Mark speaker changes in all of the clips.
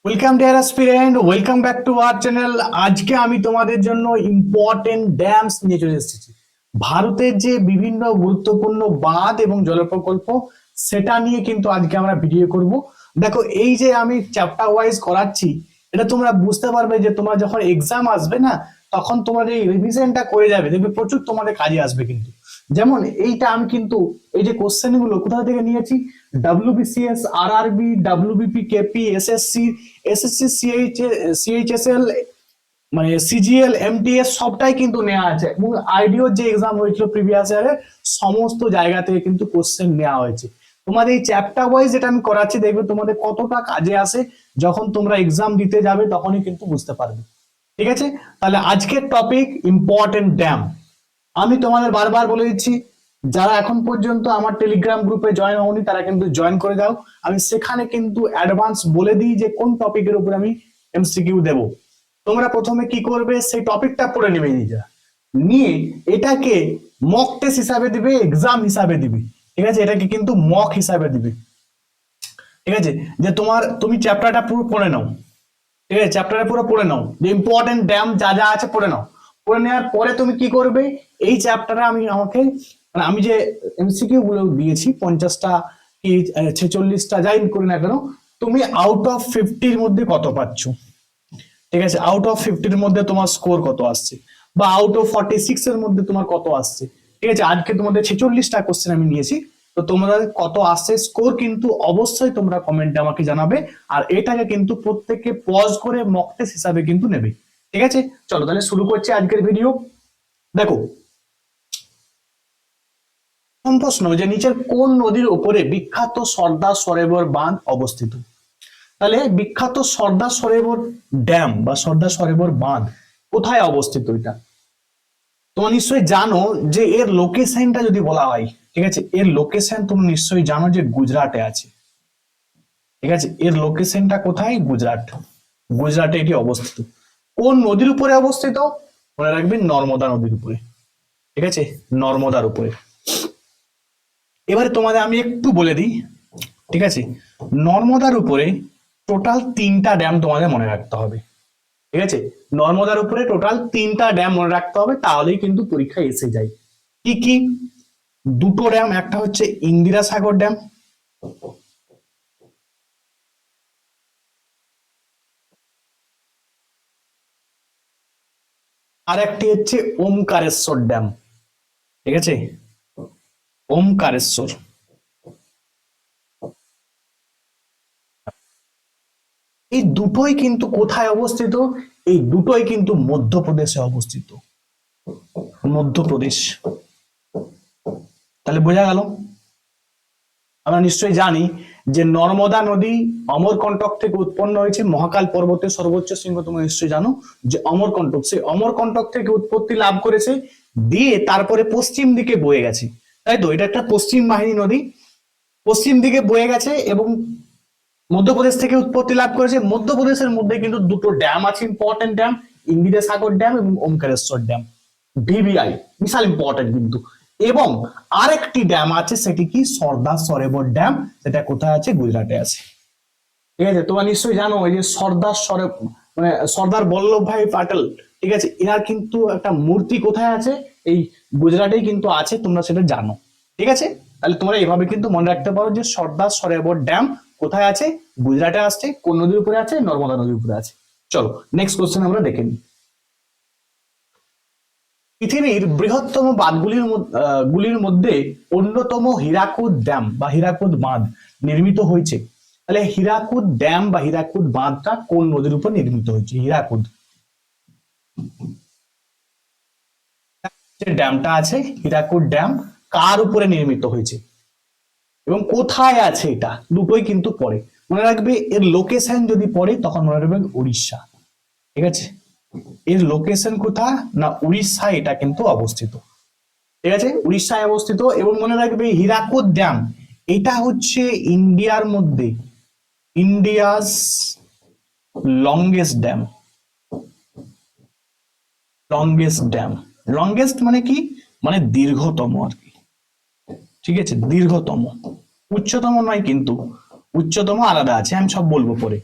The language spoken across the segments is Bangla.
Speaker 1: Welcome deer aspirant, welcome back to our channel. আজকে আমি তোমাদের জন্য ইম্পর্টেন্ট ড্যামস নিয়ে চলে এসেছি। ভারতের যে বিভিন্ন গুরুত্বপূর্ণ বাঁধ এবং জলপ্রকল্প, সেটা নিয়ে কিন্তু আজকে আমরা ভিডিও করব। দেখো, এই যে আমি চ্যাপ্টার ওয়াইজ করাচ্ছি, এটা তোমরা বুঝতে পারবে যে তোমরা যখন এক্সাম আসবে না, তখন তোমাদের এই রিভিশনটা করে যাবে, দেখবে প্রচুর তোমাদের কাজে আসবে। কিন্তু যেমন এইটা আমি কিন্তু এই যে কোশ্চেন গুলো কোথা থেকে নিয়েছি, WBCS, RRB, WBP, KP, SSC, SSC, CHSL, মানে সিজিএল, এমটিএস সবটাই কিন্তু নেওয়া আছে। এবং আইডিও যে এক্সাম হয়েছিল প্রিভিয়াস ইয়ারে, সমস্ত জায়গা থেকে কিন্তু কোশ্চেন নেওয়া হয়েছে। তোমাদের এই চ্যাপ্টার ওয়াইজ যেটা আমি করাচ্ছি, দেখবে তোমাদের কতটা কাজে আসে। যখন তোমরা এক্সাম দিতে যাবে তখনই কিন্তু বুঝতে পারবে। ঠিক আছে, তাহলে আজকের টপিক ইম্পর্টেন্ট ড্যাম। আমি তোমাদের বারবার বলে দিচ্ছি, যারা এখন পর্যন্ত আমার টেলিগ্রাম গ্রুপে জয়েন হওনি তারা কিন্তু জয়েন করে দাও। আমি সেখানে কিন্তু অ্যাডভান্স বলে দিই যে কোন টপিকের উপর আমি এমসিকিউ দেব। তোমরা প্রথমে কি করবে, সেই টপিকটা পড়ে নেবে নিজেরা, নিয়ে এটাকে মক টেস্ট হিসাবে দিবে, এক্সাম হিসাবে দিবে। ঠিক আছে, এটাকে কিন্তু মক হিসাবে দিবে। ঠিক আছে, যে তুমি চ্যাপ্টারটা পুরো পড়ে নাও। ঠিক আছে, চ্যাপ্টারটা পুরো পড়ে নাও, যে ইম্পর্টেন্ট ড্যাম যা যা আছে পড়ে নাও। পড়ে নেওয়ার পরে তুমি কি করবে, এই চ্যাপ্টারে মানে আমি যে এমসিকিউ গুলো দিয়েছি 50টা কি 46টা যাই করি না কেন, তুমি আউট অফ 50-র মধ্যে কত পাচ্ছ। ঠিক আছে, আউট অফ 50-র মধ্যে তোমার স্কোর কত আসছে, বা আউট অফ 46 এর মধ্যে তোমার কত আসছে। ঠিক আছে, আজকে তোমাদের 46টা কোশ্চেন আমি নিয়েছি, তো তোমরা কত আসছে স্কোর কিন্তু অবশ্যই তোমরা কমেন্টে আমাকে জানাবে। আর এটাকে কিন্তু প্রত্যেককে পজ করে মক টেস্ট হিসাবে কিন্তু নেবে। ঠিক আছে, চলো তাহলে শুরু করছি আজকের ভিডিও। দেখো, প্রথম প্রশ্ন, যে নিচের কোন নদীর উপরে বিখ্যাত সর্দার সরোবর বাঁধ অবস্থিত। তাহলে বিখ্যাত সর্দার সরোবর ড্যাম বা সর্দার সরোবর বাঁধ কোথায় অবস্থিত, এটা তোমরা নিশ্চয়ই জানো। যে এর লোকেশনটা যদি বলা হয়, ঠিক আছে, এর লোকেশন তুমি নিশ্চয়ই জানো যে গুজরাটে আছে। ঠিক আছে, এর লোকেশনটা কোথায়, গুজরাট। গুজরাটে এটি অবস্থিত। কোন নদীর উপরে অবস্থিত, মনে রাখবেন নর্মদা নদীর উপরে। ঠিক আছে, নর্মদার উপরে। এবারে তোমাদের আমি একটু বলে দিই। ঠিক আছে, নর্মদার উপরে টোটাল 3টা ড্যাম তোমাদের মনে রাখতে হবে। ঠিক আছে, নর্মদার উপরে টোটাল 3টা ড্যাম মনে রাখতে হবে, তাহলেই কিন্তু পরীক্ষায় এসে যায়। কি কি? দুটো ড্যাম, একটা হচ্ছে ইন্দিরা সাগর ড্যাম, আর একটি হচ্ছে ওমকারেশ্বর ড্যাম। ঠিক আছে, ওমকারেশ্বর। এই দুটোই কিন্তু কোথায় অবস্থিত, এই দুটোই কিন্তু মধ্যপ্রদেশে অবস্থিত। মধ্যপ্রদেশ। তাহলে বোঝা গেল। আমরা নিশ্চয়ই জানি যে নর্মদা নদী অমরকন্টক থেকে উৎপন্ন হয়েছে, মহাকাল পর্বতের সর্বোচ্চ শৃঙ্গ, তোমরা নিশ্চয়ই জানো যে অমরকন্টক, সেই অমরকন্টক থেকে উৎপত্তি লাভ করেছে, দিয়ে তারপরে পশ্চিম দিকে বয়ে গেছে। তাই তো, এটা একটা পশ্চিম বাহিনী নদী, পশ্চিম দিকে বয়ে গেছে এবং মধ্যপ্রদেশ থেকে উৎপত্তি লাভ করেছে। মধ্যপ্রদেশের মধ্যে কিন্তু দুটো ড্যাম আছে, ইম্পর্টেন্ট ড্যাম, ইন্দিরা সাগর ড্যাম এবং ওমকারেশ্বর ড্যাম, ভিভিআই, বিশাল ইম্পর্টেন্ট কিন্তু। এবং আরেকটি ড্যাম আছে, সেটি কি, সর্দার সরোবর ড্যাম, সেটা কোথায় আছে, গুজরাটে আছে। ঠিক আছে, তোমরা নিশ্চয়ই জানো এই যে সর্দার সরোবর, মানে সর্দার বল্লভভাই প্যাটেল, ঠিক আছে, এনার কিন্তু একটা মূর্তি কোথায় আছে, এই গুজরাটেই কিন্তু আছে, তোমরা সেটা জানো। ঠিক আছে, তাহলে তোমরা এভাবে কিন্তু মনে রাখতে পারো যে সর্দার সরোবর ড্যাম কোথায় আছে, গুজরাটে আসছে। কোন নদীর উপরে আছে, নর্মদা নদীর উপরে আছে। চলো নেক্সট কোশ্চেন আমরা দেখে নিই। পৃথিবীর বৃহত্তম গুলির মধ্যে অন্যতম হীরাকুদ ড্যাম বা হীরাকুদ বাঁধ নির্মিত হয়েছে। তাহলে হীরাকুদ ড্যাম বা হীরাকুদ বাঁধটা কোন নদীর উপর নির্মিত হয়েছে, হীরাকুদ যে ড্যামটা আছে, হীরাকুদ ড্যাম কার উপরে নির্মিত হয়েছে এবং কোথায় আছে, এটা দুটোই কিন্তু পড়ে। মনে রাখবে এর লোকেশন যদি পড়ে তখন মনে রাখবে উড়িষ্যা। ঠিক আছে, এর লোকেশন কোথায় না, উড়িষ্যায় এটা কিন্তু অবস্থিত। ঠিক আছে, উড়িষ্যায় অবস্থিত। এবং মনে রাখবে হীরাকুদ ড্যাম, এটা হচ্ছে ইন্ডিয়ার মধ্যে India's longest dam. Longest dam, longest মানে কি, মানে দীর্ঘতম আর কি। ঠিক আছে, দীর্ঘতম, উচ্চতম নয় কিন্তু, উচ্চতম আলাদা আছে, আমি সব বলবো পরে।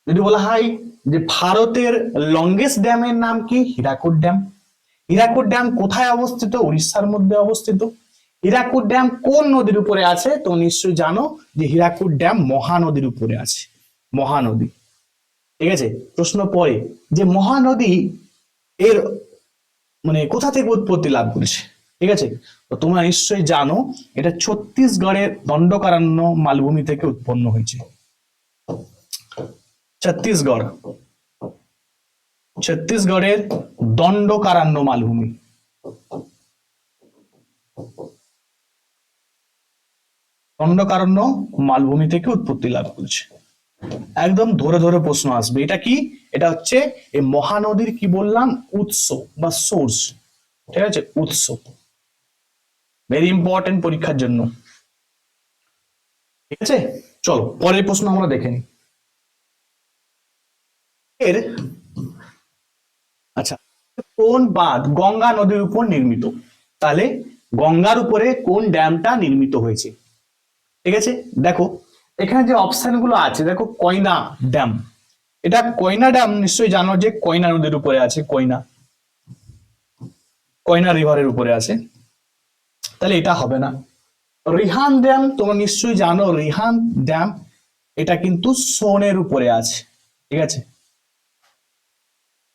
Speaker 1: যদি বলা হয় যে ভারতের লংগেস্ট ড্যামের নাম কি, হীরাকুদ ড্যাম। হীরাকুদ ড্যাম কোথায় অবস্থিত, উড়িষ্যার মধ্যে অবস্থিত। হীরাকুদ ড্যাম কোন নদীর উপরে আছে, তো নিশ্চয়ই জানো যে হীরাকুদ ড্যাম মহানদীর উপরে আছে, মহানদী। ঠিক আছে, প্রশ্ন পরে যে মহানদী এর মানে কোথা থেকে উৎপত্তি লাভ করেছে। ঠিক আছে, তো তোমরা নিশ্চয়ই জানো এটা ছত্তিশগড়ের দণ্ডকারণ্য মালভূমি থেকে উৎপন্ন হয়েছে। ছত্তিশগড়, ছত্তিশগড়ের দণ্ডকারণ্য মালভূমি, দণ্ডকারণ্য মালভূমি থেকে উৎপত্তি লাভ করেছে। একদম ধরে ধরে প্রশ্ন আসবে, এটা কি, এটা হচ্ছে এই মহানদীর কি বললাম, উৎস বা সোর্স। ঠিক আছে, উৎস, ভেরি ইম্পর্টেন্ট পরীক্ষার জন্য। ঠিক আছে, চলো পরের প্রশ্ন আমরা দেখে নিই। এর আচ্ছা, কোন বাঁধ গঙ্গা নদীর উপর নির্মিত, তাহলে গঙ্গার উপরে কোন ড্যামটা নির্মিত হয়েছে। ঠিক আছে, দেখো এখানে যে অপশন গুলো আছে, দেখো কয়না ড্যাম, এটা কয়না ড্যাম নিশ্চয়ই জানো যে কয়না নদীর উপরে আছে, কয়না, কয়না রিভারের উপরে আছে, তাহলে এটা হবে না। রিহান ড্যাম তোমরা নিশ্চয়ই জানো, রিহান ড্যাম এটা কিন্তু সোনের উপরে আছে। ঠিক আছে,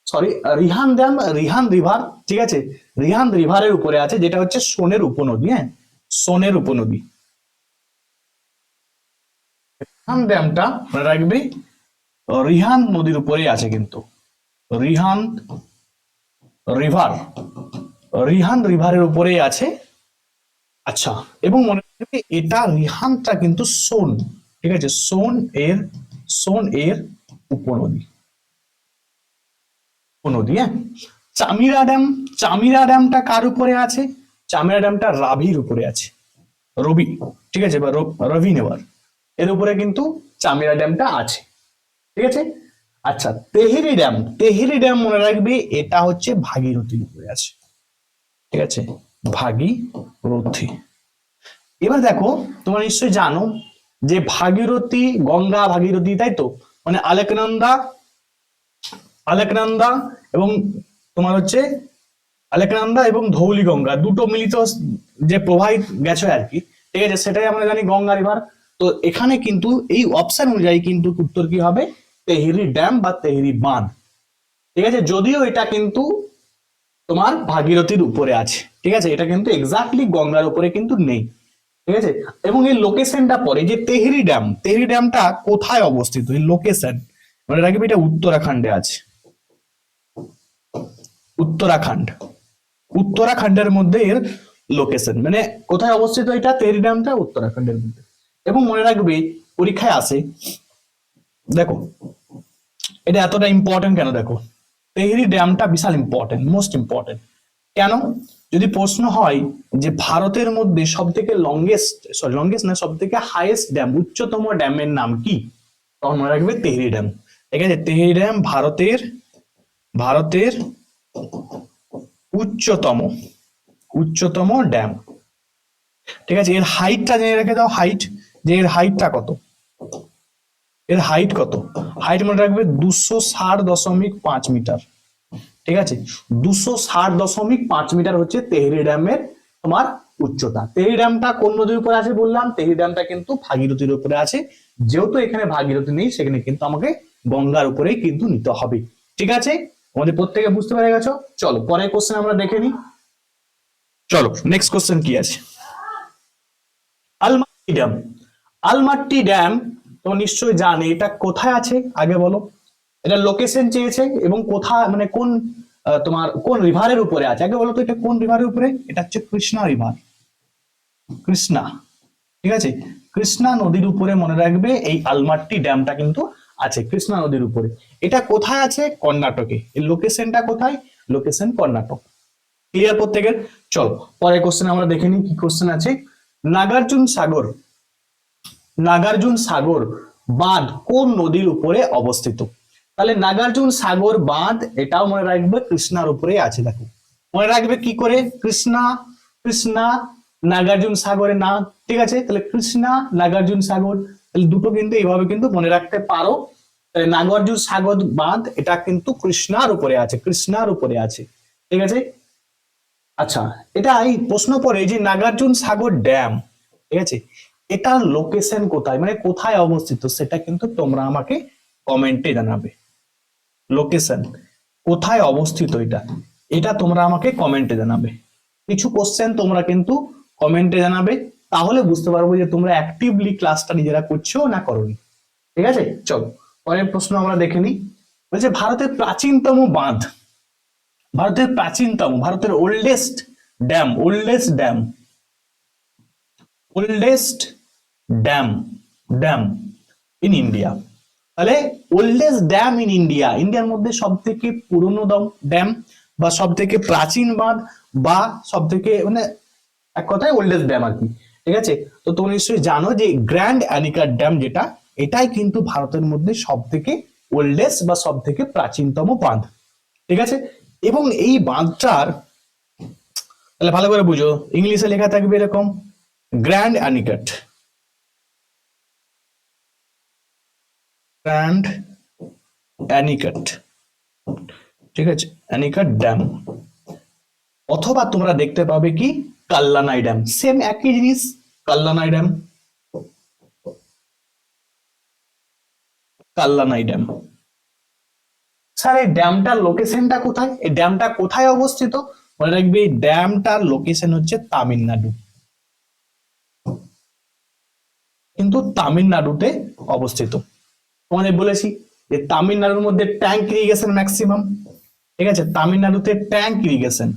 Speaker 1: sorry, Rihand dam, Rihand river, ঠিক আছে, রিহান রিভারের উপরে আছে, যেটা হচ্ছে সোনের উপনদী। হ্যাঁ, সোনের উপনদী। রিহান ড্যামটা মনে রাখবে রিহান নদীর উপরে আছে, কিন্তু রিহান রিভার, রিহান রিভারের উপরেই আছে। আচ্ছা, এবং মনে রাখবে এটা রিহানটা কিন্তু সোন, ঠিক আছে, সোন এর উপনদী, উপনদী। হ্যাঁ, চামিরা ড্যাম, চামিরা ড্যামটা কার উপরে আছে, চামিরা ড্যামটা রাভির উপরে আছে, রবি, ঠিক আছে, বা রবি নেওয়ার এর উপরে কিন্তু চামিরা ড্যামটা আছে। ঠিক আছে, আচ্ছা, তেহেরি ড্যাম, তেহেরি ড্যাম মনে রাখবে এটা হচ্ছে ভাগীরথীর উপরে আছে। ঠিক আছে, ভাগীরথী। এবার দেখো তোমরা নিশ্চয়ই জানো যে ভাগীরথী, গঙ্গা ভাগীরথী, তাই তো, মানে আলেকনন্দা, আলেকনন্দা এবং তোমার হচ্ছে আলেকনন্দা এবং ধৌলি গঙ্গা দুটো মিলিত যে প্রবাহিত গেছে আর কি। ঠিক আছে, সেটাই আমরা জানি গঙ্গা রিভার। তো এখানে কিন্তু এই অপশন অনুযায়ী কিন্তু উত্তর কি হবে, তেহেরি ড্যাম বা তেহেরি বাঁধ। ঠিক আছে, যদিও এটা কিন্তু তোমার ভাগীরথীর উপরে আছে। ঠিক আছে, এটা কিন্তু এক্স্যাক্টলি গঙ্গার উপরে কিন্তু নেই। ঠিক আছে, এবং এই লোকেশনটা পরে যে তেহরি ড্যাম, তেহরি ড্যামটা কোথায় অবস্থিত, এই লোকেশন মনে রাখবে এটা উত্তরাখণ্ডে আছে, উত্তরাখণ্ড, উত্তরাখণ্ডের মধ্যে এর লোকেশন, মানে কোথায় অবস্থিত এটা তেহরি ড্যামটা, উত্তরাখণ্ডের মধ্যে। এবং মনে রাখবে পরীক্ষায় আসে, দেখো এটা এতটা ইম্পর্টেন্ট কেন, দেখো তেহরি ড্যামটা বিশাল ইম্পর্টেন্ট, মোস্ট ইম্পর্টেন্ট। কেন, যদি প্রশ্ন হয় যে ভারতের মধ্যে সব থেকে লংগেস্ট, সরি লংগেস্ট না, সব থেকে হাইয়েস্ট ড্যাম, উচ্চতম ড্যামের নাম কি, তখন মনে রাখবে তেহরি ড্যাম। ঠিক আছে, তেহরি ড্যাম ভারতের, ভারতের উচ্চতম, উচ্চতম ড্যাম। ঠিক আছে, এর হাইটটা জেনে রেখে দাও, হাইট, যে এর হাইটটা কত, এর হাইট কত, হাইট মনে রাখবে 260.5 মিটার। ঠিক আছে, 260.5 মিটার হচ্ছে তেহরি ড্যামের তোমার উচ্চতা। তেহরি ড্যামটা কোন নদীর উপরে আছে বললাম, তেহরি ড্যামটা কিন্তু ভাগীরথীর উপরে আছে। যেহেতু এখানে ভাগীরথী নেই, সেখানে কিন্তু আমাকে গঙ্গার উপরেই কিন্তু নিতে হবে। ঠিক আছে, আমাদের প্রত্যেকে বুঝতে পেরে গেছো। চলো পরের কোশ্চেন আমরা দেখে নিই। চলো নেক্সট কোশ্চেন কি আছে, আলমাট্টি ড্যাম। আলমাট্টি ড্যাম তো নিশ্চয়ই জানে, এটা কোথায় আছে আগে বলো, এটা লোকেশন চেয়েছে এবং কোথায়, মানে কোন তোমার কোন রিভারের উপরে আছে, আগে বলো তো এটা কোন রিভারের উপরে, এটা হচ্ছে কৃষ্ণা রিভার, কৃষ্ণা। ঠিক আছে, কৃষ্ণা নদীর উপরে মনে রাখবে এই আলমাট্টি ড্যামটা কিন্তু আছে, কৃষ্ণা নদীর উপরে। এটা কোথায় আছে, কর্ণাটকে। এর লোকেশনটা কোথায়, লোকেশন কর্ণাটক। ক্লিয়ার প্রত্যেকের। চলো পরের কোশ্চেন আমরা দেখে নিই কি কোশ্চেন আছে। নাগার্জুন সাগর, নাগার্জুন সাগর বাঁধ কোন নদীর উপরে অবস্থিত, তাহলে নাগার্জুন সাগর বাঁধ এটাও মনে রাখবে কৃষ্ণার উপরে আছে। দেখো মনে রাখবে কি করে, কৃষ্ণা, কৃষ্ণা নাগার্জুন সাগরের না। ঠিক আছে, তাহলে কৃষ্ণা নাগার্জুন সাগর, তাহলে দুটো কিন্তু এইভাবে কিন্তু মনে রাখতে পারো। নাগার্জুন সাগর বাঁধ এটা কিন্তু কৃষ্ণার উপরে আছে, কৃষ্ণার উপরে আছে, ঠিক আছে। আচ্ছা, এটা এই প্রশ্ন পড়ে যে নাগার্জুন সাগর ড্যাম, ঠিক আছে, এটার লোকেশন কোথায়, মানে কোথায় অবস্থিত, সেটা কিন্তু তোমরা আমাকে কমেন্টে জানাবে। লোকেশন কোথায় অবস্থিত এটা, এটা তোমরা আমাকে কমেন্টে জানাবে। কিছু কোশ্চেন তোমরা কিন্তু কমেন্টে জানাবে, তাহলে বুঝতে পারবো যে তোমরা অ্যাক্টিভলি ক্লাসটা নিজেরা করছো না করোনি। ঠিক আছে, চলো পরের প্রশ্ন আমরা দেখে নিই। বলছে ভারতের প্রাচীনতম বাঁধ, ভারতের প্রাচীনতম, ভারতের oldest dam, oldest dam, oldest dam, dam in India. তাহলে ওল্ডেস্ট ড্যাম ইন ইন্ডিয়া, ইন্ডিয়ার মধ্যে সব থেকে পুরনো ড্যাম বা সব থেকে প্রাচীন বাঁধ বা সব থেকে মানে এক কথায় ওল্ডেস্ট ড্যাম আর কি। ঠিক আছে, তো তোমরা নিশ্চয়ই জানো যে গ্র্যান্ড অ্যানিকাট ড্যাম যেটা, এটাই কিন্তু ভারতের মধ্যে সব থেকে ওল্ডেস্ট বা সব থেকে প্রাচীনতম বাঁধ। ঠিক আছে, এবং এই বাঁধটার তাহলে ভালো করে বুঝো, ইংলিশে লেখা থাকবে এরকম গ্র্যান্ড অ্যানিকাট, গ্র্যান্ড অ্যানিকাট, ঠিক আছে, অ্যানিকাট ড্যাম। অথবা তোমরা দেখতে পাবে কি কাল্লানাই ড্যাম, সেম একই জিনিস, কাল্লানাই ড্যাম, কাল্লানাই ড্যাম। স্যার এই ড্যামটার লোকেশনটা কোথায়, এই ড্যামটা কোথায় অবস্থিত? মনে রাখবে এই ড্যামটার লোকেশন হচ্ছে তামিলনাড়ু, কিন্তু তামিলনাড়ুতে অবস্থিত। তোমাদের বলেছি যে তামিলনাড়ুর মধ্যে ট্যাঙ্ক ইরিগেশন ম্যাক্সিমাম, ঠিক আছে, তামিলনাড়ুতে ট্যাঙ্ক ইরিগেশন,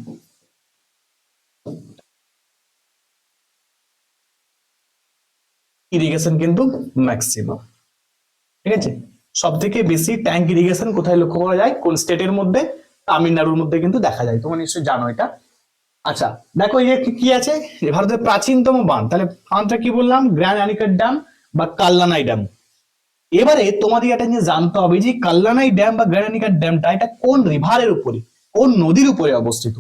Speaker 1: ইরিগেশন কিন্তু ম্যাক্সিমাম। ঠিক আছে, সব থেকে বেশি ট্যাঙ্ক ইরিগেশন কোথায় লক্ষ্য করা যায়, কোন স্টেটের মধ্যে? তামিলনাড়ুর মধ্যে কিন্তু দেখা যায়, তোমরা নিশ্চয়ই জানো এটা। আচ্ছা দেখো এই কি আছে, ভারতের প্রাচীনতম বাঁধ, তাহলে বাঁধটা কি বললাম, গ্র্যান্ড অ্যানিকাট ড্যাম বা কাল্লানাই ড্যাম। এবারে তোমাদের এটা নিয়ে জানতে হবে যে কাল্লানাই ড্যাম বা গ্র্যান্ড অ্যানিকাট ড্যামটা এটা কোন রিভারের উপরে, কোন নদীর উপরে অবস্থিত?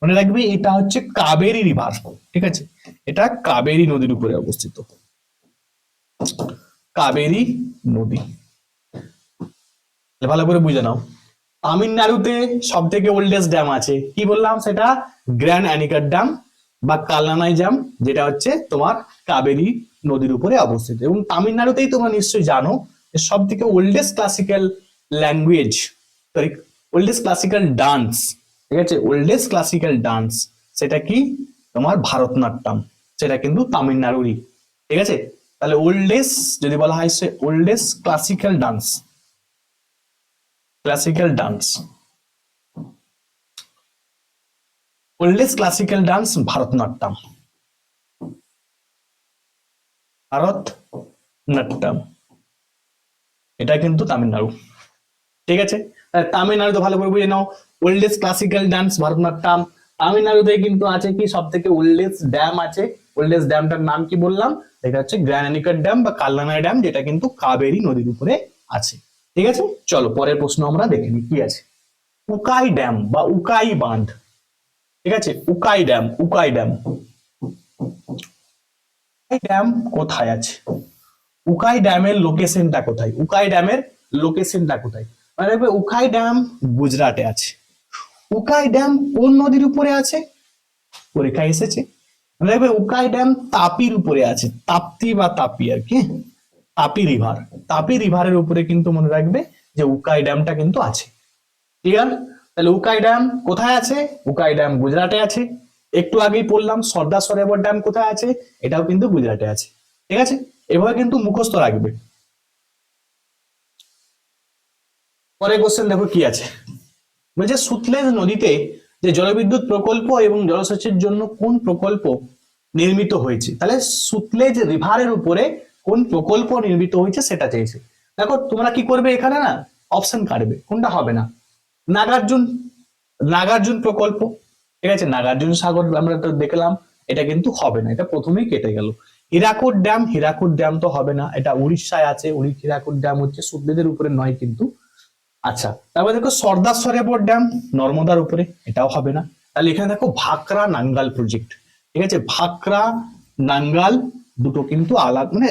Speaker 1: মনে রাখবে এটা হচ্ছে কাবেরী রিভার, ঠিক আছে, এটা কাবেরী নদীর উপরে অবস্থিত, কাবেরী নদী। ভালো করে বুঝে নাও। তামিলনাড়ুতে সব থেকে ওল্ডেস্ট ড্যাম আছে, কি বললাম সেটা গ্র্যান্ড অ্যানিকাট ড্যাম বা কাল্লানাই ড্যাম, যেটা হচ্ছে তোমার কাবেরী নদীর উপরে অবস্থিত। এবং তামিলনাড়ুতেই তোমরা নিশ্চয়ই জানো যে সব থেকে oldest classical language, sorry oldest classical dance, ঠিক আছে, ওল্ডেস্ট ক্লাসিক্যাল ডান্স সেটা কি তোমার ভারতনাট্যম, সেটা কিন্তু তামিলনাড়ুরই। ঠিক আছে, তাহলে ওল্ডেস্ট যদি বলা হয় সে oldest classical dance, classical dance, oldest classical dance Bharatanatyam, Bharatanatyam, এটা কিন্তু তামিলনাড়ু। ঠিক আছে, তামিলনাড়ু তো ভালো করে বুঝে নাও, ওল্ডেস্ট ক্লাসিক্যাল ডান্স ভারতনাট্যম। তামিলনাড়ুতে কিন্তু আছে কি সব থেকে ওল্ডেস্ট ড্যাম আছে, ওল্ডেস্ট ড্যামটার নাম কি বললাম, এটা হচ্ছে গ্র্যান্ড অ্যানিকাট ড্যাম বা কাল্লানাই ড্যাম, যেটা কিন্তু কাবেরী নদীর উপরে আছে। ঠিক আছে, চলো পরের প্রশ্ন আমরা দেখে নিই কি আছে। উকাই ড্যাম বা উকাই বাঁধ, ঠিক আছে, Ukai dam, Ukai dam, Ukai dam কোথায় আছে? উকাই ড্যামের লোকেশনটা কোথায়, উকাই ড্যামের লোকেশনটা কোথায়? মানে দেখবে উকাই ড্যাম গুজরাটে আছে। উকাই ড্যাম কোন নদীর উপরে আছে, পরীক্ষায় এসেছে। মানে দেখবে উকাই ড্যাম তাপির উপরে আছে, তাপ্তি বা তাপি আর কি, তাপি রিভার, তাপি রিভারের উপরে কিন্তু মনে রাখবে যে উকাই ড্যামটা কিন্তু আছে। ক্লিয়ার? তাহলে উকাই ড্যাম কোথায় আছে? উকাই ড্যাম গুজরাটে আছে। একটু আগেই বললাম সর্দার সরোবর ড্যাম কোথায় আছে, এটাও কিন্তু গুজরাটে আছে। ঠিক আছে, এভাবে কিন্তু মুখস্থ রাখবে। পরে কোশ্চেন দেখো কি আছে, বলছে সুতলেজ নদীতে যে জলবিদ্যুৎ প্রকল্প এবং জলসেচের জন্য কোন প্রকল্প নির্মিত হয়েছে? তাহলে সুতলেজ রিভারের উপরে কোন প্রকল্প নির্মিত হয়েছে সেটা চাইছে। দেখো তোমরা কি করবে এখানে না, অপশন কাটবে, কোনটা হবে না, নাগার্জুন, নাগার্জুন প্রকল্প, ঠিক আছে, নাগার্জুন সাগর আমরা তো দেখলাম, এটা কিন্তু হবে না, এটা প্রথমেই কেটে গেল। হীরাকুদ ড্যাম, হীরাকুদ ড্যাম তো হবে না, এটা উড়িষ্যায় আছে, হীরাকুদ ড্যাম হচ্ছে সুতলেজের উপরে নয় কিন্তু। আচ্ছা তারপর দেখো সর্দার সরোবর ড্যাম নর্মদার উপরে, এটাও হবে না। তাহলে এখানে দেখো ভাকরা নাঙ্গাল প্রজেক্ট, ঠিক আছে, ভাকরা নাঙ্গাল দুটো কিন্তু আলাদা, মানে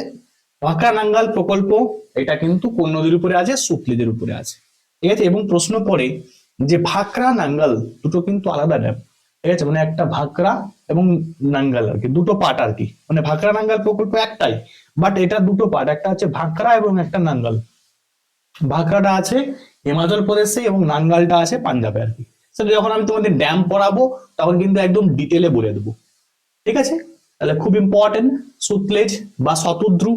Speaker 1: ভাকরা নাঙ্গাল প্রকল্প এটা কিন্তু কোন নদীর উপরে আছে? সুতলেজের উপরে আছে, ঠিক আছে। এবং প্রশ্ন পড়ে যে ভাকরা নাঙ্গাল দুটো কিন্তু আলাদা ড্যাম, ঠিক আছে, মানে একটা ভাকরা এবং নাঙ্গাল আর কি, দুটো পার্ট আর কি, মানে ভাকরা নাঙ্গাল প্রকল্প একটাই, বাট এটা দুটো পার্ট, একটা হচ্ছে ভাকরা এবং একটা নাঙ্গাল। ভাকরাটা আছে হিমাচল প্রদেশে এবং নাঙ্গালটা আছে পাঞ্জাবে আর কি। সেটা যখন আমি তোমাদের ড্যাম পড়াবো তখন কিন্তু একদম ডিটেলে বলে দেবো, ঠিক আছে। তাহলে খুব ইম্পর্টেন্ট, সুতলেজ বা শতদ্রু,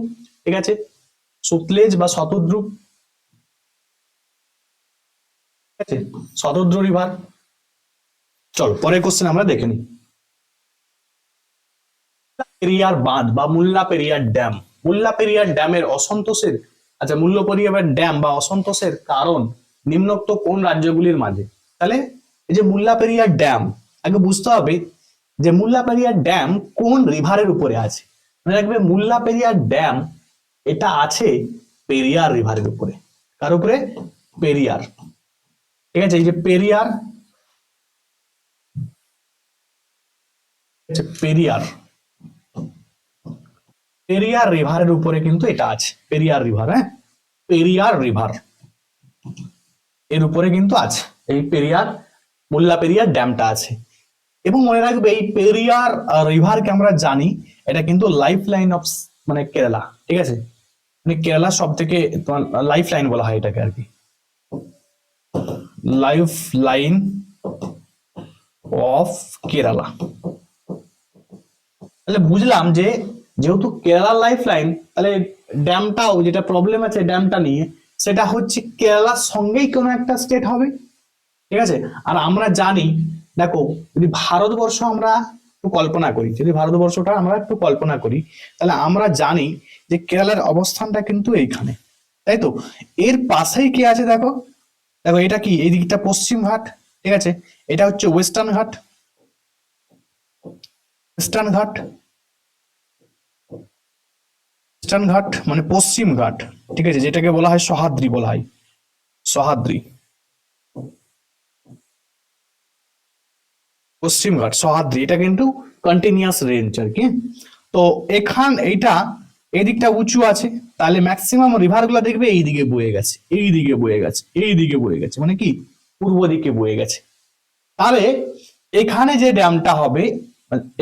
Speaker 1: ঠিক আছে, সুতলেজ বা শতদ্রু, ঠিক আছে, শতদ্রু রিভার। চলো পরের কোশ্চেন আমরা দেখে নিই। পেরিয়ার বাঁধ বা মুল্লা পেরিয়ার ড্যাম, মুল্লা পেরিয়ার ড্যামের অসন্তোষের, আচ্ছা মুল্লা পেরিয়ার ড্যাম বা অসন্তোষের কারণ নিম্নোক্ত কোন রাজ্যগুলির মাঝে? তাহলে এই যে মুল্লা পেরিয়ার ড্যাম, আগে বুঝতে হবে যে মুল্লা পেরিয়ার ড্যাম কোন রিভারের উপরে আছে। মনে রাখবে মুল্লা পেরিয়ার ড্যাম এটা আছে পেরিয়ার রিভারের উপরে। কার উপরে? পেরিয়ার, ঠিক আছে। এই যে পেরিয়ার, পেরিয়ার, পেরিয়ার রিভারের উপরে কিন্তু এটা আছে, পেরিয়ার রিভার, হ্যাঁ, পেরিয়ার রিভার এর উপরে কিন্তু আছে এই পেরিয়ার, মুল্লা পেরিয়ার ড্যামটা আছে। এবং মনে রাখবে এই পেরিয়ার রিভারকে আমরা জানি এটা কিন্তু লাইফ লাইন অফ মানে কেরালা, ঠিক আছে, মানে কেরালা সব থেকে লাইফ লাইন বলা হয় এটাকে আর কি, লাইফ লাইন অফ কেরালা। তাহলে বুঝলাম যে যেহেতু কেরালা লাইফ লাইন, তাহলে ড্যামটাও যেটা প্রবলেম আছে ড্যামটা নিয়ে, সেটা হচ্ছে কেরালার সঙ্গেই কোনো একটা স্টেট হবে, ঠিক আছে। আর আমরা জানি, দেখো যদি ভারতবর্ষ আমরা একটু কল্পনা করি, যদি ভারতবর্ষটা আমরা একটু কল্পনা করি, তাহলে আমরা জানি যে কেরালার অবস্থানটা কিন্তু এইখানে, তাই তো। এর পাশেই কি আছে দেখো, দেখো এটা কি, এই দিকটা পশ্চিম ঘাট, ঠিক আছে, এটা হচ্ছে ওয়েস্টার্ন ঘাট, ওয়েস্টার্ন ঘাট, ওয়েস্টার্ন ঘাট মানে পশ্চিম ঘাট, ঠিক আছে, যেটাকে বলা হয় সহ্যাদ্রি বলা হয়, সহ্যাদ্রি, পশ্চিম ঘাট সহ্যাদ্রি, এটা কিন্তু কন্টিনিউয়াস রেঞ্জ আর কি। তো এখান এইটা এদিকটা উঁচু আছে, তাহলে ম্যাক্সিমাম রিভার গুলা দেখবে এই দিকে বয়ে গেছে, এই দিকে বয়ে গেছে, এই দিকে বয়ে গেছে, মানে কি পূর্ব দিকে বয়ে গেছে। তাহলে এখানে যে ড্যামটা হবে,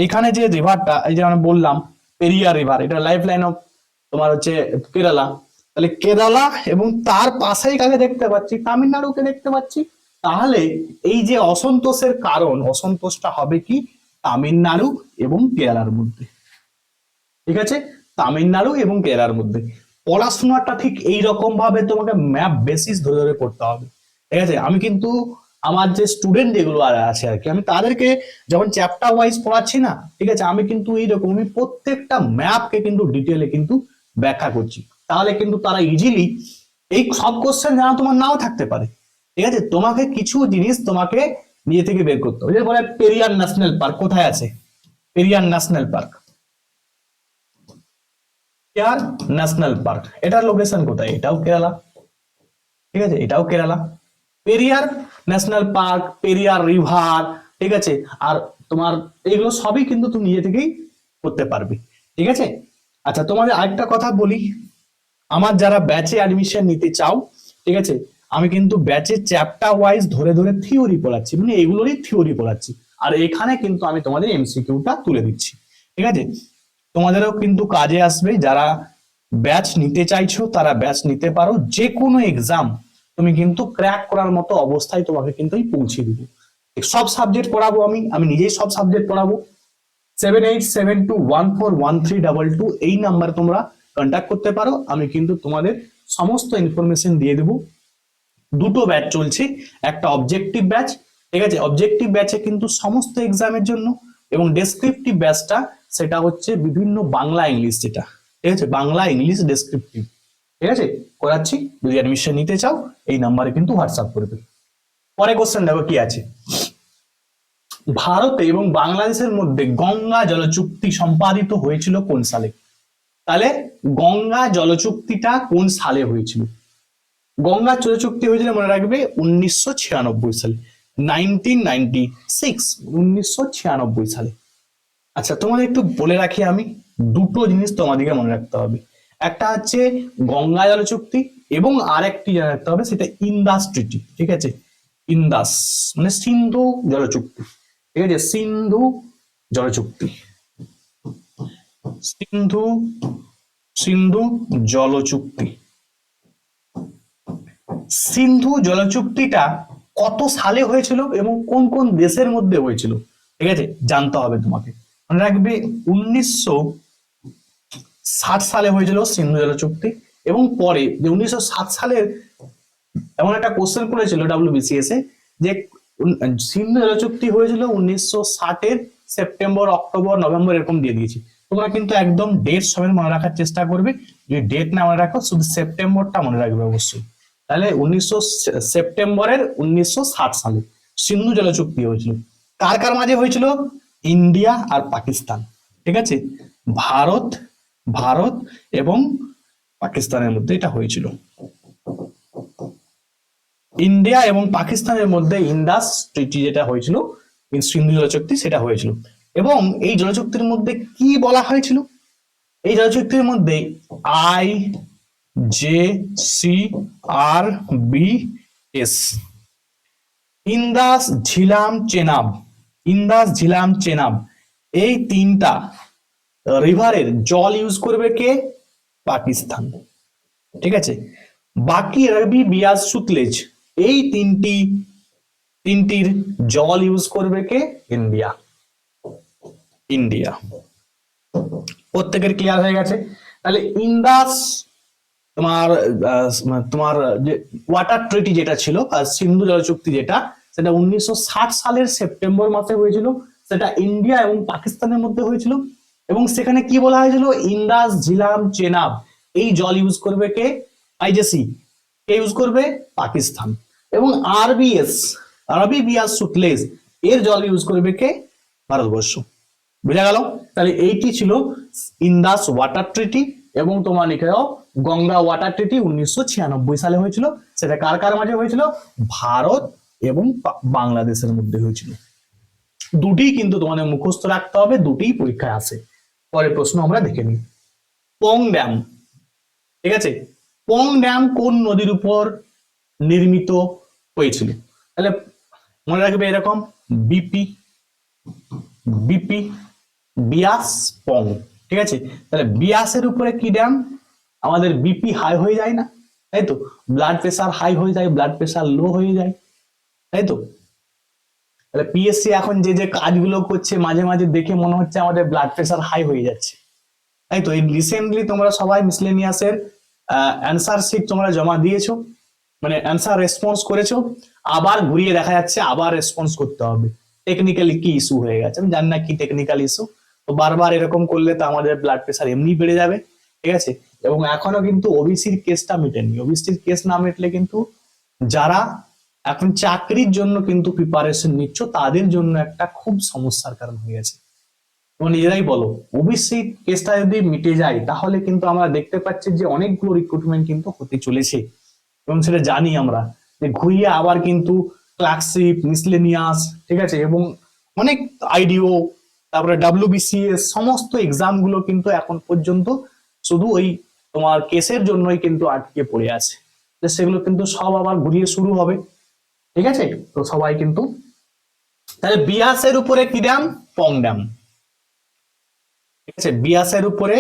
Speaker 1: এখানে যে রিভারটা, এই যে আমি বললাম পেরিয়ার রিভার, এটা লাইফ লাইন অফ তোমার হচ্ছে কেরালা, তাহলে কেরালা এবং তার পাশেই কাকে দেখতে পাচ্ছি? তামিলনাড়ুকে দেখতে পাচ্ছি। তাহলে এই যে অসন্তোষের কারণ, অসন্তোষটা হবে কি তামিলনাড়ু এবং কেরালার মধ্যে, ঠিক আছে, তামিলনাড়ু এবং কেরালার মধ্যে। পড়াশোনাটা ঠিক এই রকম ভাবে তোমাকে ম্যাপ বেসিস ধরে ধরে পড়তে হবে, ঠিক আছে। আমি কিন্তু আমার যে স্টুডেন্ট যেগুলো আছে আর কি, আমি তাদেরকে যখন চ্যাপ্টার ওয়াইজ পড়াচ্ছি না, ঠিক আছে, আমি কিন্তু এইরকম আমি প্রত্যেকটা ম্যাপকে কিন্তু ডিটেলে কিন্তু ব্যাখ্যা করছি, তাহলে কিন্তু তারা ইজিলি, এই সব কোশ্চেন জানা তোমার নাও থাকতে পারে, ঠিক আছে, তোমাকে কিছু জিনিস তোমাকে নিজে থেকে বের করতে হবে। বলে পেরিয়ার ন্যাশনাল পার্ক কোথায় আছে? Periyar national park, Periyar national park, এটার লোকেশন কোথায়? এটাও কেরালা, ঠিক আছে, এটাও Kerala. Periyar national park, Periyar river, ঠিক আছে, আর তোমার এগুলো সবই কিন্তু তুমি নিজে থেকেই করতে পারবে, ঠিক আছে। আচ্ছা তোমাদের আরেকটা কথা বলি, আমার যারা ব্যাচে অ্যাডমিশন নিতে চাও, ঠিক আছে, আমি কিন্তু ব্যাচে চ্যাপ্টার ওয়াইজ ধরে ধরে থিওরি পড়াচ্ছি, মানে এগুলোরই থিওরি পড়াচ্ছি, আর এখানে কিন্তু আমি তোমাদের এমসিকিউটা তুলে দিচ্ছি, ঠিক আছে। তোমাদেরও কিন্তু কাজে আসবে, যারা ব্যাচ নিতে চাইছো তারা ব্যাচ নিতে পারো, যে কোনো এক্সাম তুমি কিন্তু ক্র্যাক করার মতো অবস্থায় তোমাকে কিন্তু আমি পৌঁছে দিব। সব সাবজেক্ট পড়াবো, আমি নিজেই সব সাবজেক্ট পড়াবো। 7872141322 এই নাম্বারে তোমরা কন্ট্যাক্ট করতে পারো, আমি কিন্তু তোমাদের সমস্ত ইনফরমেশন দিয়ে দেবো। দুটো ব্যাচ চলছে, একটা অবজেক্টিভ ব্যাচ, ঠিক আছে, অবজেক্টিভ ব্যাচে কিন্তু সমস্ত এক্সামের জন্য, এবং ডেসক্রিপটিভ ব্যাচটা সেটা হচ্ছে বিভিন্ন বাংলা ইংলিশ, যেটা ঠিক আছে, বাংলা ইংলিশ ডেসক্রিপটিভ, ঠিক আছে, করাচ্ছি। যদি অ্যাডমিশন নিতে চাও এই নাম্বারে কিন্তু হোয়াটসঅ্যাপ করবে। পরে কোশ্চেন দেখো কি আছে, ভারতে এবং বাংলাদেশের মধ্যে গঙ্গা জল চুক্তি সম্পাদিত হয়েছিল কোন সালে? তাহলে গঙ্গা জল চুক্তিটা কোন সালে হয়েছিল? গঙ্গা জল চুক্তি হয়েছিল মনে রাখবে 1996 সালে, 1996 সালে। আচ্ছা তোমাদের একটু বলে রাখি আমি, দুটো জিনিস তোমাদেরকে মনে রাখতে হবে। একটা হচ্ছে গঙ্গা জল চুক্তি এবং আরেকটি জানতে হবে, সেটা ইন্দাস ট্রিটি। ঠিক আছে, ইন্দাস মানে সিন্ধু জল চুক্তি। ঠিক আছে, সিন্ধু জল চুক্তি, সিন্ধু সিন্ধু জল চুক্তি। সিন্ধু জল চুক্তিটা কত সালে হয়েছিল এবং কোন কোন দেশের মধ্যে হয়েছিল, ঠিক আছে, জানতে হবে তোমাকে। মনে রাখবে 1960 সালে হয়েছিল সিন্ধু জল চুক্তি। এবং পরে যে 1960 সালের এমন একটা কোশ্চেন করেছিল ডাব্লিউবিসিএস এ, যে সিন্ধু জল চুক্তি হয়েছিল 1960-এর সেপ্টেম্বর, অক্টোবর, নভেম্বর এরকম দিয়ে দিয়েছি। তোমরা কিন্তু একদম ডেট সমেত মনে রাখার চেষ্টা করবে। যদি ডেট না মনে রাখো, শুধু সেপ্টেম্বরটা মনে রাখবে অবশ্যই। তাহলে সেপ্টেম্বরের 1960 সালে সিন্ধু জল চুক্তি হয়েছিল। কার কার মাঝে হয়েছিল? ইন্ডিয়া আর পাকিস্তান। ঠিক আছে, ভারত ভারত এবং পাকিস্তানের মধ্যে এটা হয়েছিল। ইন্ডিয়া এবং পাকিস্তানের মধ্যে ইন্দাস ট্রিটি যেটা হয়েছিল, সিন্ধু জলচুক্তি, সেটা হয়েছিল। এবং এই জলচুক্তির মধ্যে কি বলা হয়েছিল? এই জলচুক্তির মধ্যে I J C R B S, Indus Jhelum Chenab, Indus Jhelum Chenab, এই তিনটা রিভারের জল ইউজ করবে কে? পাকিস্তান। ঠিক আছে, বাকি রবি, বিয়াস, সুতলেজ, এই তিনটির জল ইউজ করবে কে? ইন্ডিয়া। ইন্ডিয়া প্রত্যেকের ক্লিয়ার হয়ে গেছে। তাহলে ইন্দাস তোমার যে ওয়াটার ট্রিটি যেটা ছিল, সিন্ধু জল চুক্তি যেটা, সেটা 1960 সালের সেপ্টেম্বর মাসে হয়েছিল। সেটা ইন্ডিয়া এবং পাকিস্তানের মধ্যে হয়েছিল। এবং সেখানে কি বলা হয়েছিল? ইন্দাস ঝিলাম চেনাব এই জল ইউজ করবে কে? আইজেসি। কে ইউজ করবে? পাকিস্তান। এবং আরবিএস, রবি বিয়াস সুতলেজ, এর জল ইউজ করবে কে? ভারতবর্ষ। বুঝা গেল? তাহলে এইটি ছিল ইন্দাস ওয়াটার ট্রিটি। এবং তোমার লিখে দাও গঙ্গা ওয়াটার ট্রিটি 1996 সালে হয়েছিল। সেটা কার কার মাঝে হয়েছিল? ভারত এবং বাংলাদেশের মধ্যে হয়েছিল। দুটি কিন্তু তোমাদের মুখস্থ রাখতে হবে, দুটি পরীক্ষায় আসে। পরের প্রশ্ন আমরা দেখে নিই। পং ড্যাম, ঠিক আছে, পং ড্যাম কোন নদীর উপর নির্মিত হয়েছিল? তাহলে মনে রাখবে এরকম, বিপি, বিপি, বিয়াস, পং। ঠিক আছে, তাহলে বিয়াসের উপরে কি ড্যাম? আমাদের বিপি হাই হয়ে যায় না, তাই তো? ব্লাড প্রেসার হাই হয়ে যায়, ব্লাড প্রেসার লো হয়ে যায়, তাই তো? তাহলে পিএসসি এখন যে যে কাজগুলো করছে, মাঝে মাঝে দেখে মনে হচ্ছে আমাদের ব্লাড প্রেসার হাই হয়ে যাচ্ছে, তাই তো? এই রিসেন্টলি তোমরা সবাই মিসলেনিয়াসের অ্যান্সার শিট তোমরা জমা দিয়েছো, মানে অ্যান্সার রেসপন্স করেছো, আবার ঘুরিয়ে দেখা যাচ্ছে আবার রেসপন্স করতে হবে। টেকনিক্যালি কি ইস্যু হয়ে গেছে আমি জানি না, কি টেকনিক্যাল ইস্যু। তো বারবার এরকম করলে তো আমাদের ব্লাড প্রেসার এমনি বেড়ে যাবে। ঠিক আছে, এবং এখনো কিন্তু ওবিসির কেসটা মিটেনি। ওবিসির কেস না মিটলে কিন্তু যারা এখন চাকরির জন্য কিন্তু প্রিপারেশন নিচ্ছ, তাদের জন্য একটা খুব সমস্যার কারণ হয়ে গেছে। তোমরা নিজেরাই বলো, ওবিসি কেসটা যদি মিটে যায়, তাহলে কিন্তু আমরা দেখতে পাচ্ছি যে অনেকগুলো রিক্রুটমেন্ট কিন্তু হতে চলেছে। এবং সেটা জানি আমরা, যে ঘুরিয়ে আবার কিন্তু ক্লার্কশিপ, মিসলেনিয়াস, ঠিক আছে, এবং অনেক আইডিও, তারপরে ডাব্লিউবিসিএস, সমস্ত এক্সাম গুলো কিন্তু এখন পর্যন্ত শুধু ওই তোমার কেসের জন্যই কিন্তু আটকে পড়ে আছে। সেগুলো কিন্তু সব আবার ঘুরিয়ে শুরু হবে। ঠিক আছে, তো সবাই কিন্তু, তাহলে বিয়াসের উপরে কি ড্যাম? পং ড্যাম। ঠিক আছে, বিয়াসের উপরে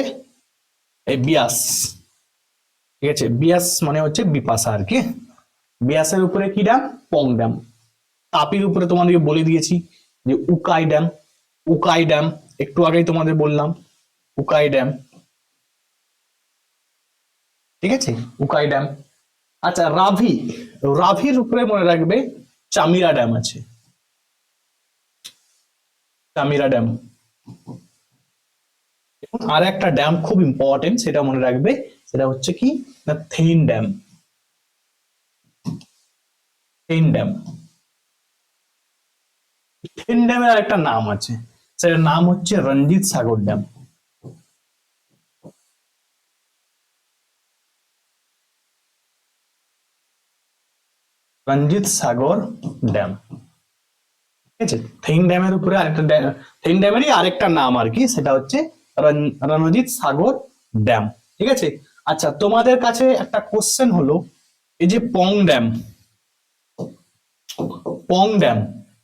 Speaker 1: এই বিয়াস, ঠিক আছে, বিয়াস মানে হচ্ছে বিপাশা আর কি। বিয়াসের উপরে কি ড্যাম? পং ড্যাম। তাপির উপরে তোমাদেরকে বলে দিয়েছি যে উকাই ড্যাম, উকাই ড্যাম একটু আগেই তোমাদের বললাম, উকাই ড্যাম। ঠিক আছে, উকাই ড্যাম। আচ্ছা, রাভি, রাভির উপরে মনে রাখবে চামিরা ড্যাম আছে, চামিরা ড্যাম। আর একটা ড্যাম খুব ইম্পর্টেন্ট, সেটা মনে রাখবে, সেটা হচ্ছে কি না, থেইন ড্যাম। থেইন ড্যাম, থেইন ড্যামের আর একটা নাম আছে, সেটার নাম হচ্ছে রঞ্জিত সাগর ড্যাম। রঞ্জিত সাগর ড্যাম। ঠিক আছে, থেইন ড্যামের উপরে আরেকটা, থেইন ড্যামেরই আরেকটা নাম আর কি, সেটা হচ্ছে রণজিৎ সাগর ড্যাম। ঠিক আছে, আচ্ছা, তোমাদের কাছে একটা কোশ্চেন হলো, এই যে পং ড্যাম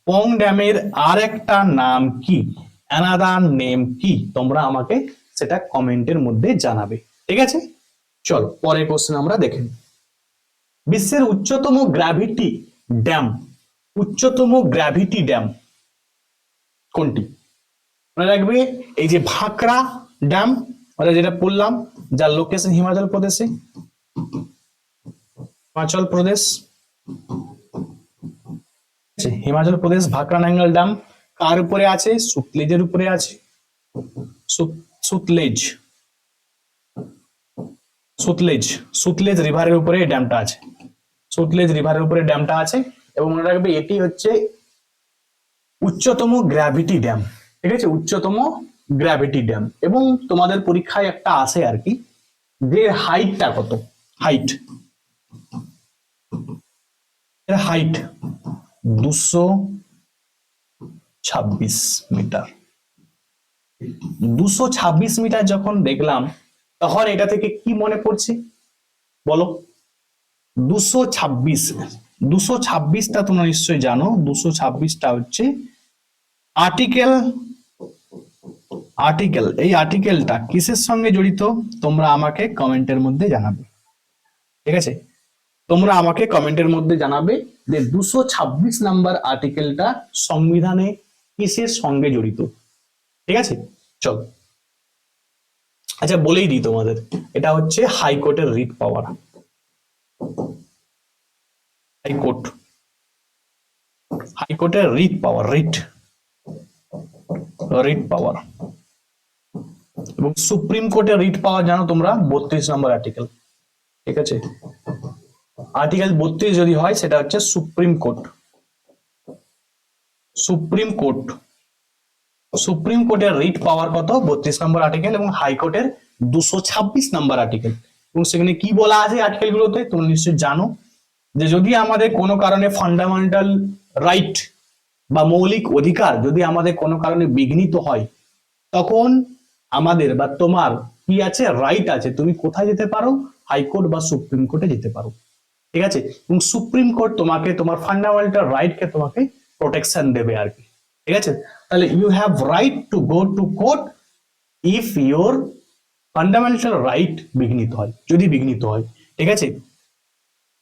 Speaker 1: পং ড্যামের আর একটা নাম কি, অ্যানাদার নেম কি, তোমরা আমাকে সেটা কমেন্টের মধ্যে জানাবে। ঠিক আছে, চলো পরের কোশ্চেন আমরা দেখে নিই। বিশ্বের উচ্চতম গ্র্যাভিটি ড্যাম কোনটি? মনে রাখবে, এই যে ভাকরা ড্যাম, আমরা যেটা বললাম, যার লোকেশন হিমাচল প্রদেশ, ভাকরা নাঙ্গল ড্যাম কার উপরে আছে? সুতলেজের উপরে আছে। সুতলেজ সুতলেজ সুতলেজ রিভারের উপরে ড্যামটা আছে। সুতলেজ রিভারের উপরে ড্যামটা আছে, এবং মনে রাখবে এটি হচ্ছে উচ্চতম গ্র্যাভিটি ড্যাম। ঠিক আছে, উচ্চতম গ্র্যাভিটি ড্যাম। এবং তোমাদের পরীক্ষায় একটা আসে আর কি, যে হাইটটা কত, হাইট 226 মিটার। 226 মিটার যখন দেখলাম, তখন এটা থেকে কি মনে পড়ছে বলো? 226টা তোমরা নিশ্চয়ই জানো। 226টা হচ্ছে আর্টিকেল। এই আর্টিকেলটা কিসের সঙ্গে জড়িত, তোমরা আমাকে কমেন্টের মধ্যে জানাবে। ঠিক আছে, তোমরা আমাকে কমেন্টের মধ্যে জানাবে যে 226 নাম্বার আর্টিকেলটা সংবিধানে কিসের সঙ্গে জড়িত। ঠিক আছে, চলো। আচ্ছা, বলেই দিই তোমাদের, এটা হচ্ছে হাইকোর্টের রিট পাওয়ার। হাইকোর্টের রিট পাওয়ার এবং সুপ্রিম কোর্টের রিট পাওয়ার জানো তোমরা 32 নম্বর আর্টিকেল। ঠিক আছে, আর্টিকেল 32 যদি হয় সেটা হচ্ছে সুপ্রিম কোর্টের রিট পাওয়ার কত? 32 নম্বর আর্টিকেল, এবং হাইকোর্টের 226 নম্বর আর্টিকেল। এবং সেখানে কি বলা আছে আর্টিকেল গুলোতে তোমরা নিশ্চয়ই জানো, যে যদি আমাদের কোনো কারণে ফান্ডামেন্টাল রাইট বা মৌলিক অধিকার যদি আমাদের কোনো কারণে বিঘ্নিত হয়, তখন আমাদের বা তোমার কি আছে, রাইট আছে, তুমি কোথায় যেতে পারো? হাইকোর্ট বা সুপ্রিম কোর্টে যেতে পারো। ঠিক আছে, এবং সুপ্রিম কোর্ট তোমাকে তোমার ফান্ডামেন্টাল রাইটকে তোমাকে প্রোটেকশন দেবে আর কি। ঠিক আছে, তাহলে you have right to go to court if your fundamental right বিঘ্নিত হয়, যদি বিঘ্নিত হয়। ঠিক আছে,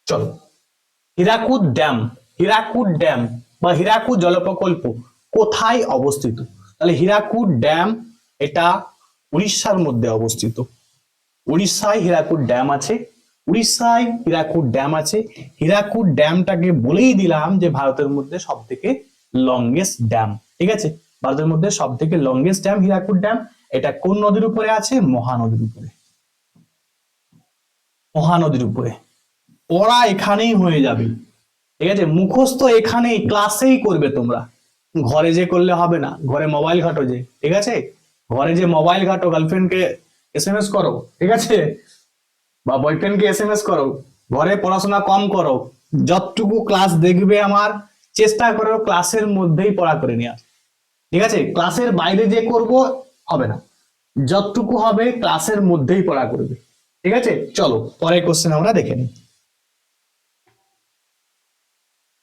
Speaker 1: চলো। হীরাকুদ ড্যাম বা হীরাকুদ জলপ্রকল্প কোথায় অবস্থিত? তাহলে হীরাকুদ ড্যাম এটা উড়িষ্যার মধ্যে অবস্থিত। উড়িষ্যায় হীরাকুদ ড্যাম আছে। হীরাকুদ ড্যামটাকে বলেই দিলাম যে ভারতের মধ্যে সব থেকে লংগেস্ট ড্যাম। ঠিক আছে, ভারতের মধ্যে সব থেকে লংগেস্ট ড্যাম হীরাকুদ ড্যাম। এটা কোন নদীর উপরে আছে? মহানদীর উপরে। পড়া এখানেই হয়ে যাবে। ঠিক আছে, মুখস্থ এখানেই ক্লাসেই করবে তোমরা, ঘরে যে করলে হবে না। ঘরে মোবাইল ঘাটো যে, ঠিক আছে, ঘরে যে মোবাইল ঘাটো, গার্লফ্রেন্ডকে এসএমএস করো, ঠিক আছে, বা বয়ফ্রেন্ডকে এসএমএস করো, ঘরে পড়াশোনা কম করো। যতটুকু ক্লাস দেখবে আমার, চেষ্টা করো ক্লাসের মধ্যেই পড়া করে নেওয়ার। ঠিক আছে, ক্লাসের বাইরে যে করব হবে না, যতটুকু হবে ক্লাসের মধ্যেই পড়া করবে। ঠিক আছে, চলো পরের কোশ্চেন আমরা দেখে নিই।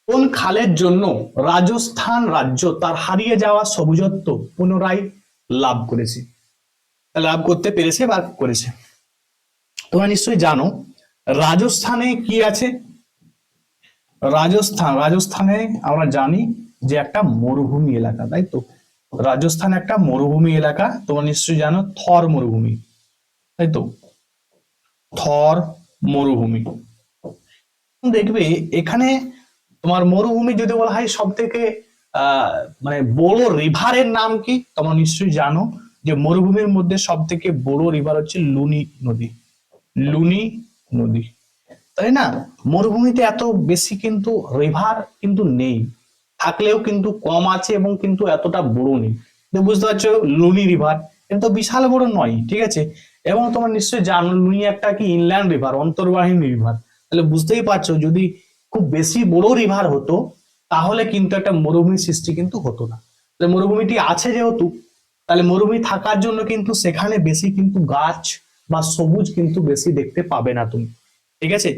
Speaker 1: কোন খালের জন্য রাজস্থান রাজ্য তার হারিয়ে যাওয়া সবুজত্ব পুনরায় লাভ করতে পেরেছে বা করেছে? তোমরা নিশ্চয়ই জানো রাজস্থানে কি আছে। রাজস্থানে আমরা জানি যে একটা মরুভূমি এলাকা, তাই তো? রাজস্থান একটা মরুভূমি এলাকা, তোমরা নিশ্চয়ই জানো, থর মরুভূমি, তাই তো? থর মরুভূমি। দেখবে এখানে তোমার মরুভূমি যদি বলা হয়, সব থেকে মানে বড় রিভারের নাম কি? তোমরা নিশ্চয়ই জানো যে মরুভূমির মধ্যে সব থেকে বড় রিভার হচ্ছে লুনি নদী, তাই না? মরুভূমিতে এত বেশি কিন্তু রিভার কিন্তু নেই, থাকলেও কিন্তু কম আছে, এবং কিন্তু এতটা বড় নেই। বুঝতে পারছো, লুনি রিভার কিন্তু বিশাল বড় নয়। ঠিক আছে, এবং তোমরা নিশ্চয়ই জানো লুনি একটা কি ইনল্যান্ড রিভার, অন্তর্বাহিনী রিভার। তাহলে বুঝতেই পারছো, যদি খুব বেশি বড় রিভার হতো তাহলে কিন্তু একটা মরুভূমি সৃষ্টি কিন্তু হতো না। মরুভূমিটি আছে যেহেতু, তাহলে মরুভূমি থাকার জন্য কিন্তু সেখানে বেশি কিন্তু গাছ বা সবুজ কিন্তু বেশি দেখতে পাবে না তুমি, ঠিক আছে।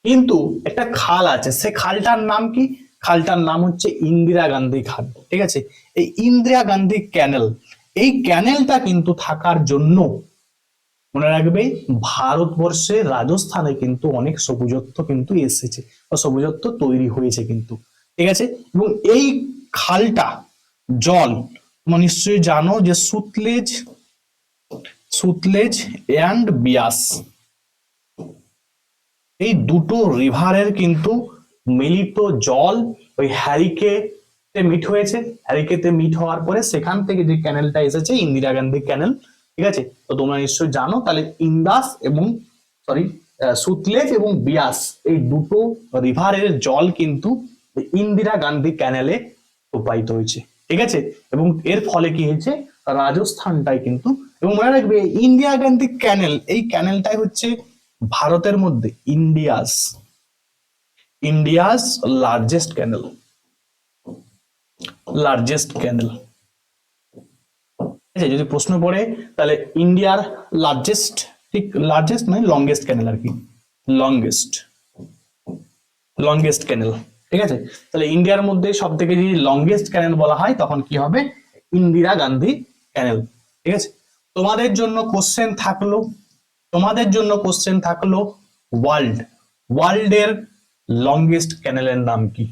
Speaker 1: কিন্তু একটা খাল আছে, সে খালটার নাম কি? খালটার নাম হচ্ছে ইন্দিরা গান্ধী খাল, ঠিক আছে। এই ইন্দিরা গান্ধী ক্যানেল, এই ক্যানেলটা কিন্তু থাকার জন্য মনে রাখবে ভারতবর্ষে রাজস্থানে কিন্তু অনেক সবুজত্ব কিন্তু এসেছে বা সবুজত্ব তৈরি হয়েছে কিন্তু, ঠিক আছে। এবং এই খালটা জল তোমরা নিশ্চয়ই জানো যে সুতলেজ, সুতলেজ এন্ড বিয়াস, এই দুটো রিভারের কিন্তু মিলিত জল ওই হ্যারিকে মিট হয়েছে। হ্যারিকেতে মিট হওয়ার পরে সেখান থেকে যে ক্যানেলটা এসেছে ইন্দিরা গান্ধী ক্যানেল, ঠিক আছে। তো তোমরা নিশ্চয়ই জানো, তাহলে ইন্দাস এবং সরি সুতলেজ এবং বিয়াস এই দুটো রিভারের জল কিন্তু ইন্দিরা গান্ধী ক্যানেলে প্রবাহিত হয়েছে, ঠিক আছে। এবং এর ফলে কি হয়েছে, রাজস্থানটাই কিন্তু, এবং মনে রাখবে ইন্দিরা গান্ধী ক্যানেল, এই ক্যানেলটাই হচ্ছে ভারতের মধ্যে ইন্ডিয়াস ইন্ডিয়াস লার্জেস্ট ক্যানেল, লার্জেস্ট ক্যানেল। যদি প্রশ্ন পড়ে তাহলে ইন্ডিয়ার লার্জেস্ট, ঠিক লার্জেস্ট মানে লংগেস্ট ক্যানেল আর কি, লংগেস্ট, লংগেস্ট ক্যানেল, ঠিক আছে। তাহলে ইন্ডিয়ার মধ্যে সব থেকে যদি লংগেস্ট ক্যানেল বলা হয় তখন কি হবে, ইন্দিরা গান্ধী ক্যানেল, ঠিক আছে। তোমাদের জন্য কোশ্চেন থাকলো, তোমাদের জন্য কোশ্চেন থাকলো ওয়ার্ল্ড, ওয়ার্ল্ডের লংগেস্ট ক্যানেলের নাম কি,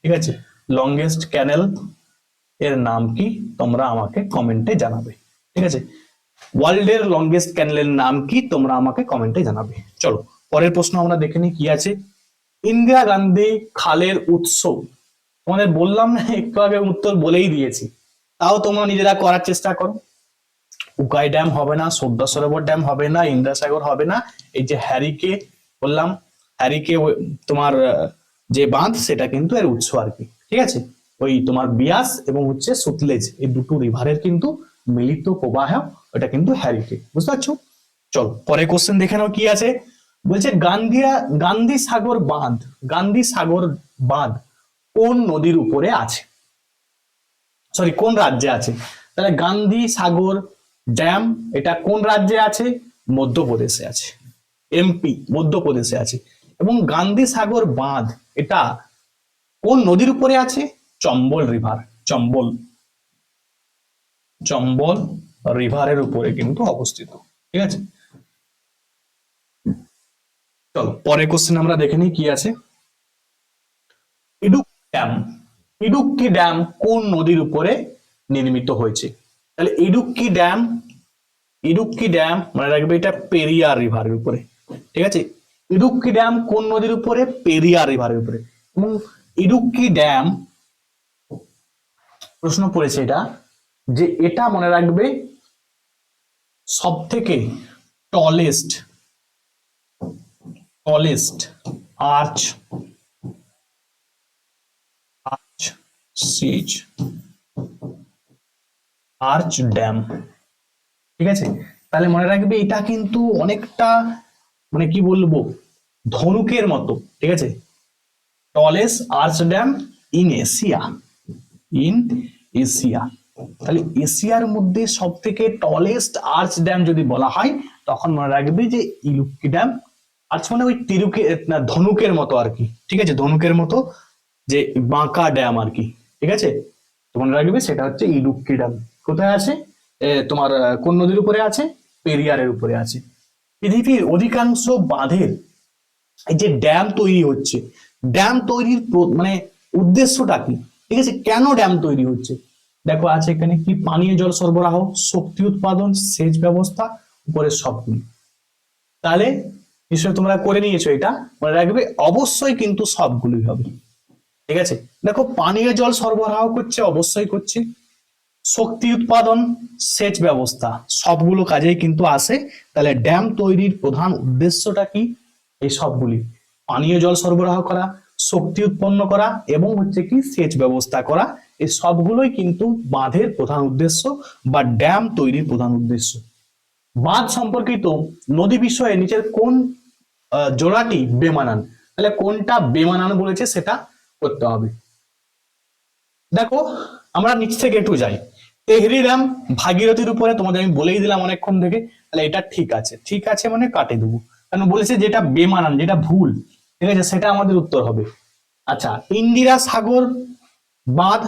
Speaker 1: ঠিক আছে। লংগেস্ট ক্যানেল এর নাম কি তোমরা আমাকে কমেন্টে জানাবে, ঠিক আছে। ওয়ার্ল্ডের লংগেস্ট ক্যানেলের নাম কি তোমরা আমাকে কমেন্টে জানাবে। চলো পরের প্রশ্ন আমরা দেখে নিই কি আছে। ইন্দিরা গান্ধী খালের উৎস, তোমাদের বললাম না একটু আগে উত্তর বলেই দিয়েছি, তাও তোমরা নিজেরা করার চেষ্টা করো। উকাই ড্যাম হবে না, সর্দার সরোবর ড্যাম হবে না, ইন্দিরা সাগর হবে না, এই যে হ্যারিকে বললাম, হ্যারিকে তোমার যে বাঁধ সেটা কিন্তু এর উৎস আর কি, ঠিক আছে। ওই তোমার বিয়াস এবং হচ্ছে সুতলেজ এই দুটো রিভারের কিন্তু মিলিত প্রবাহ, ওটা কিন্তু হ্যারিকে, বুঝতে পারছো। চলো পরে কোশ্চেন দেখে নাও কি আছে। বলছে গান্ধী সাগর বাঁধ, গান্ধী সাগর বাঁধ কোন নদীর উপরে আছে, সরি কোন রাজ্যে আছে। তাহলে গান্ধী সাগর ড্যাম এটা কোন রাজ্যে আছে, মধ্যপ্রদেশে আছে, এমপি মধ্যপ্রদেশে আছে। এবং গান্ধী সাগর বাঁধ এটা কোন নদীর উপরে আছে, চম্বল রিভার, চম্বল, চম্বল রিভারের উপরে কিন্তু অবস্থিত, ঠিক আছে। চলো পরে কোশ্চেন আমরা দেখে নিই কি আছে। ইডুক্কি ড্যাম, ইডুক্কি ড্যাম কোন নদীর উপরে নির্মিত হয়েছে। তাহলে ইডুক্কি ড্যাম, ইডুক্কি ড্যাম মনে রাখবে এটা পেরিয়ার রিভারের উপরে, ঠিক আছে। ইডুক্কি ড্যাম কোন নদীর উপরে, পেরিয়ার রিভারের উপরে। এবং ইডুক্কি ড্যাম প্রশ্ন পড়েছে এটা, যে এটা মনে রাখবে সব থেকে টলেস্ট, টলেস্ট আর্চ, আর্চ সিজ, আর্চ ড্যাম, ঠিক আছে। তাহলে মনে রাখবে এটা কিন্তু অনেকটা মানে কি বলবো ধনুকের মতো, ঠিক আছে। Tallest arch dam in Asia, in Asia. তাহলে এশিয়ার মধ্যে সব থেকে টলেস্ট আর্চ ড্যাম যদি বলা হয় তখন মনে রাখবে যে ইডুক্কি ড্যাম, আর্চ মানে ওই ধনুকের মতো আর কি, ঠিক আছে, ধনুকের মতো যে বাঁকা ড্যাম আর কি, ঠিক আছে। তো মনে রাখবে সেটা হচ্ছে ইডুক্কি ড্যাম। কোথায় আছে, তোমার কোন নদীর উপরে আছে, পেরিয়ারের উপরে আছে। পৃথিবীর অধিকাংশ বাঁধের এই যে ড্যাম তৈরি হচ্ছে, ড্যাম তৈরির মানে উদ্দেশ্যটা কি, ঠিক আছে, কেন ড্যাম তৈরি হচ্ছে। দেখো আছে এখানে কি, পানীয় জল সরবরাহ, শক্তি উৎপাদন, সেচ ব্যবস্থা, উপরের সবগুলি। তাহলে নিশ্চয়ই তোমরা করে নিয়েছো এটা, মনে রাখবে অবশ্যই কিন্তু সবগুলোই হবে, ঠিক আছে। দেখো পানীয় জল সরবরাহ করছে, অবশ্যই করছে, শক্তি উৎপাদন, সেচ ব্যবস্থা, সবগুলো কাজেই কিন্তু আসে। তাহলে ড্যাম তৈরির প্রধান উদ্দেশ্যটা কি, এই সবগুলি, পানীয় জল সরবরাহ করা, শক্তি উৎপন্ন করা এবং হচ্ছে কি সেচ ব্যবস্থা করা, এই সবগুলোই কিন্তু বাঁধের প্রধান উদ্দেশ্য বা ড্যাম তৈরির প্রধান উদ্দেশ্য। বাঁধ সম্পর্কিত নদী বিষয়ে নিচের কোন জোড়াটি বেমানান, তাহলে কোনটা বেমানান বলেছে সেটা করতে হবে। দেখো আমরা নিচ থেকে একটু যাই, তেহরি ড্যাম ভাগীরথীর উপরে, তোমাদের আমি বলেই দিলাম অনেকক্ষণ থেকে, তাহলে এটা ঠিক আছে, ঠিক আছে মানে কাটে দেবো, কারণ বলেছে যেটা বেমানান, যেটা ভুল, ঠিক আছে, সেটা আমাদের উত্তর হবে। আচ্ছা, ইন্দিরা সাগর বাঁধ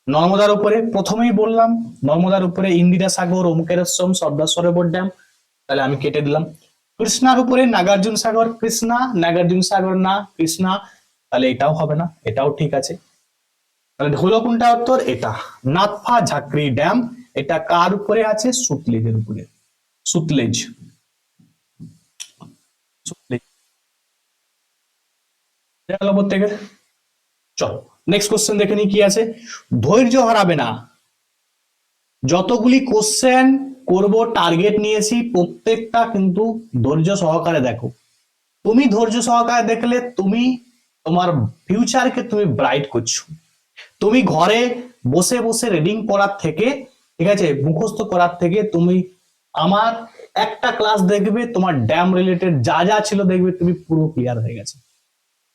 Speaker 1: নর্মদার উপরে, প্রথমেই বললাম নর্মদার উপরে ইন্দিরা সাগর, ওমকারেশ্বরম, সর্দার সরোবর ড্যাম, তাহলে আমি কেটে দিলাম। কৃষ্ণার উপরে নাগার্জুন সাগর, কৃষ্ণা, নাগার্জুন সাগর না, কৃষ্ণা, তাহলে এটাও হবে না, এটাও ঠিক আছে। তাহলে হলো কোনটা উত্তর? এটা নাথপা ঝাকরি ড্যাম, এটা কার উপরে আছে? সুতলেজের উপরে, সুতলেজ, সুতলেজ। গেল প্রত্যেকের। চলো নেক্সট কোশ্চেন দেখে নি কি আছে। ধৈর্য হারাবে না, যতগুলি কোশ্চেন করব টার্গেট নিয়েছি প্রত্যেকটা কিন্তু ধৈর্য সহকারে দেখো। তুমি ধৈর্য সহকারে দেখলে তুমি তোমার ফিউচারকে তুমি ব্রাইট করছো। তুমি ঘরে বসে বসে রিডিং করার থেকে, ঠিক আছে, মুখস্থ করার থেকে তুমি আমার একটা ক্লাস দেখবে, তোমার ড্যাম রিলেটেড যা যা ছিল দেখবে তুমি পুরো ক্লিয়ার হয়ে গেছে।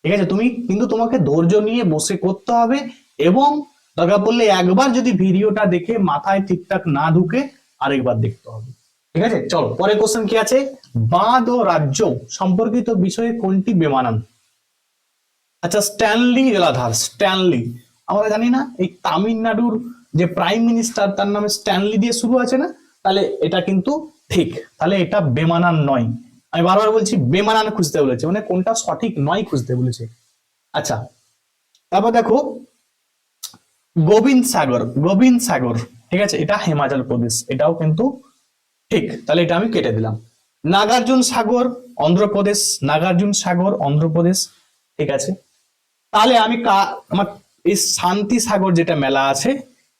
Speaker 1: ঠিক আছে, তুমি কিন্তু তোমাকে ধৈর্য নিয়ে বসে করতে হবে, এবং দরকার পড়লে একবার যদি ভিডিওটা দেখে মাথায় ঠিকঠাক না ঢুকে আরেকবার দেখতে হবে। ঠিক আছে, চলো পরের কোশ্চেন কি আছে। বাঁধ ও রাজ্য সম্পর্কিত বিষয়ে কোনটি বেমানান? আচ্ছা, স্ট্যানলি জলাধার, স্ট্যানলি আমরা জানি না, এই তামিলনাড়ুর যে প্রাইম মিনিস্টার তার নামে স্ট্যানলি দিয়ে শুরু আছে না, তাহলে এটা কিন্তু ঠিক, তাহলে এটা বেমানান নয়। আমি বারবার বলছি বেমানান খুঁজতে বলেছে, মানে কোনটা সঠিক নয় খুঁজতে বলেছে। আচ্ছা, তারপর দেখো গোবিন্দ সাগর, গোবিন্দ সাগর, ঠিক আছে, এটা হিমাচল প্রদেশ, এটাও কিন্তু ঠিক, তাহলে এটা আমি কেটে দিলাম। নাগার্জুন সাগর অন্ধ্রপ্রদেশ, নাগার্জুন সাগর অন্ধ্রপ্রদেশ, ঠিক আছে। তাহলে আমি আমার এই শান্তি সাগর যেটা মেলা আছে,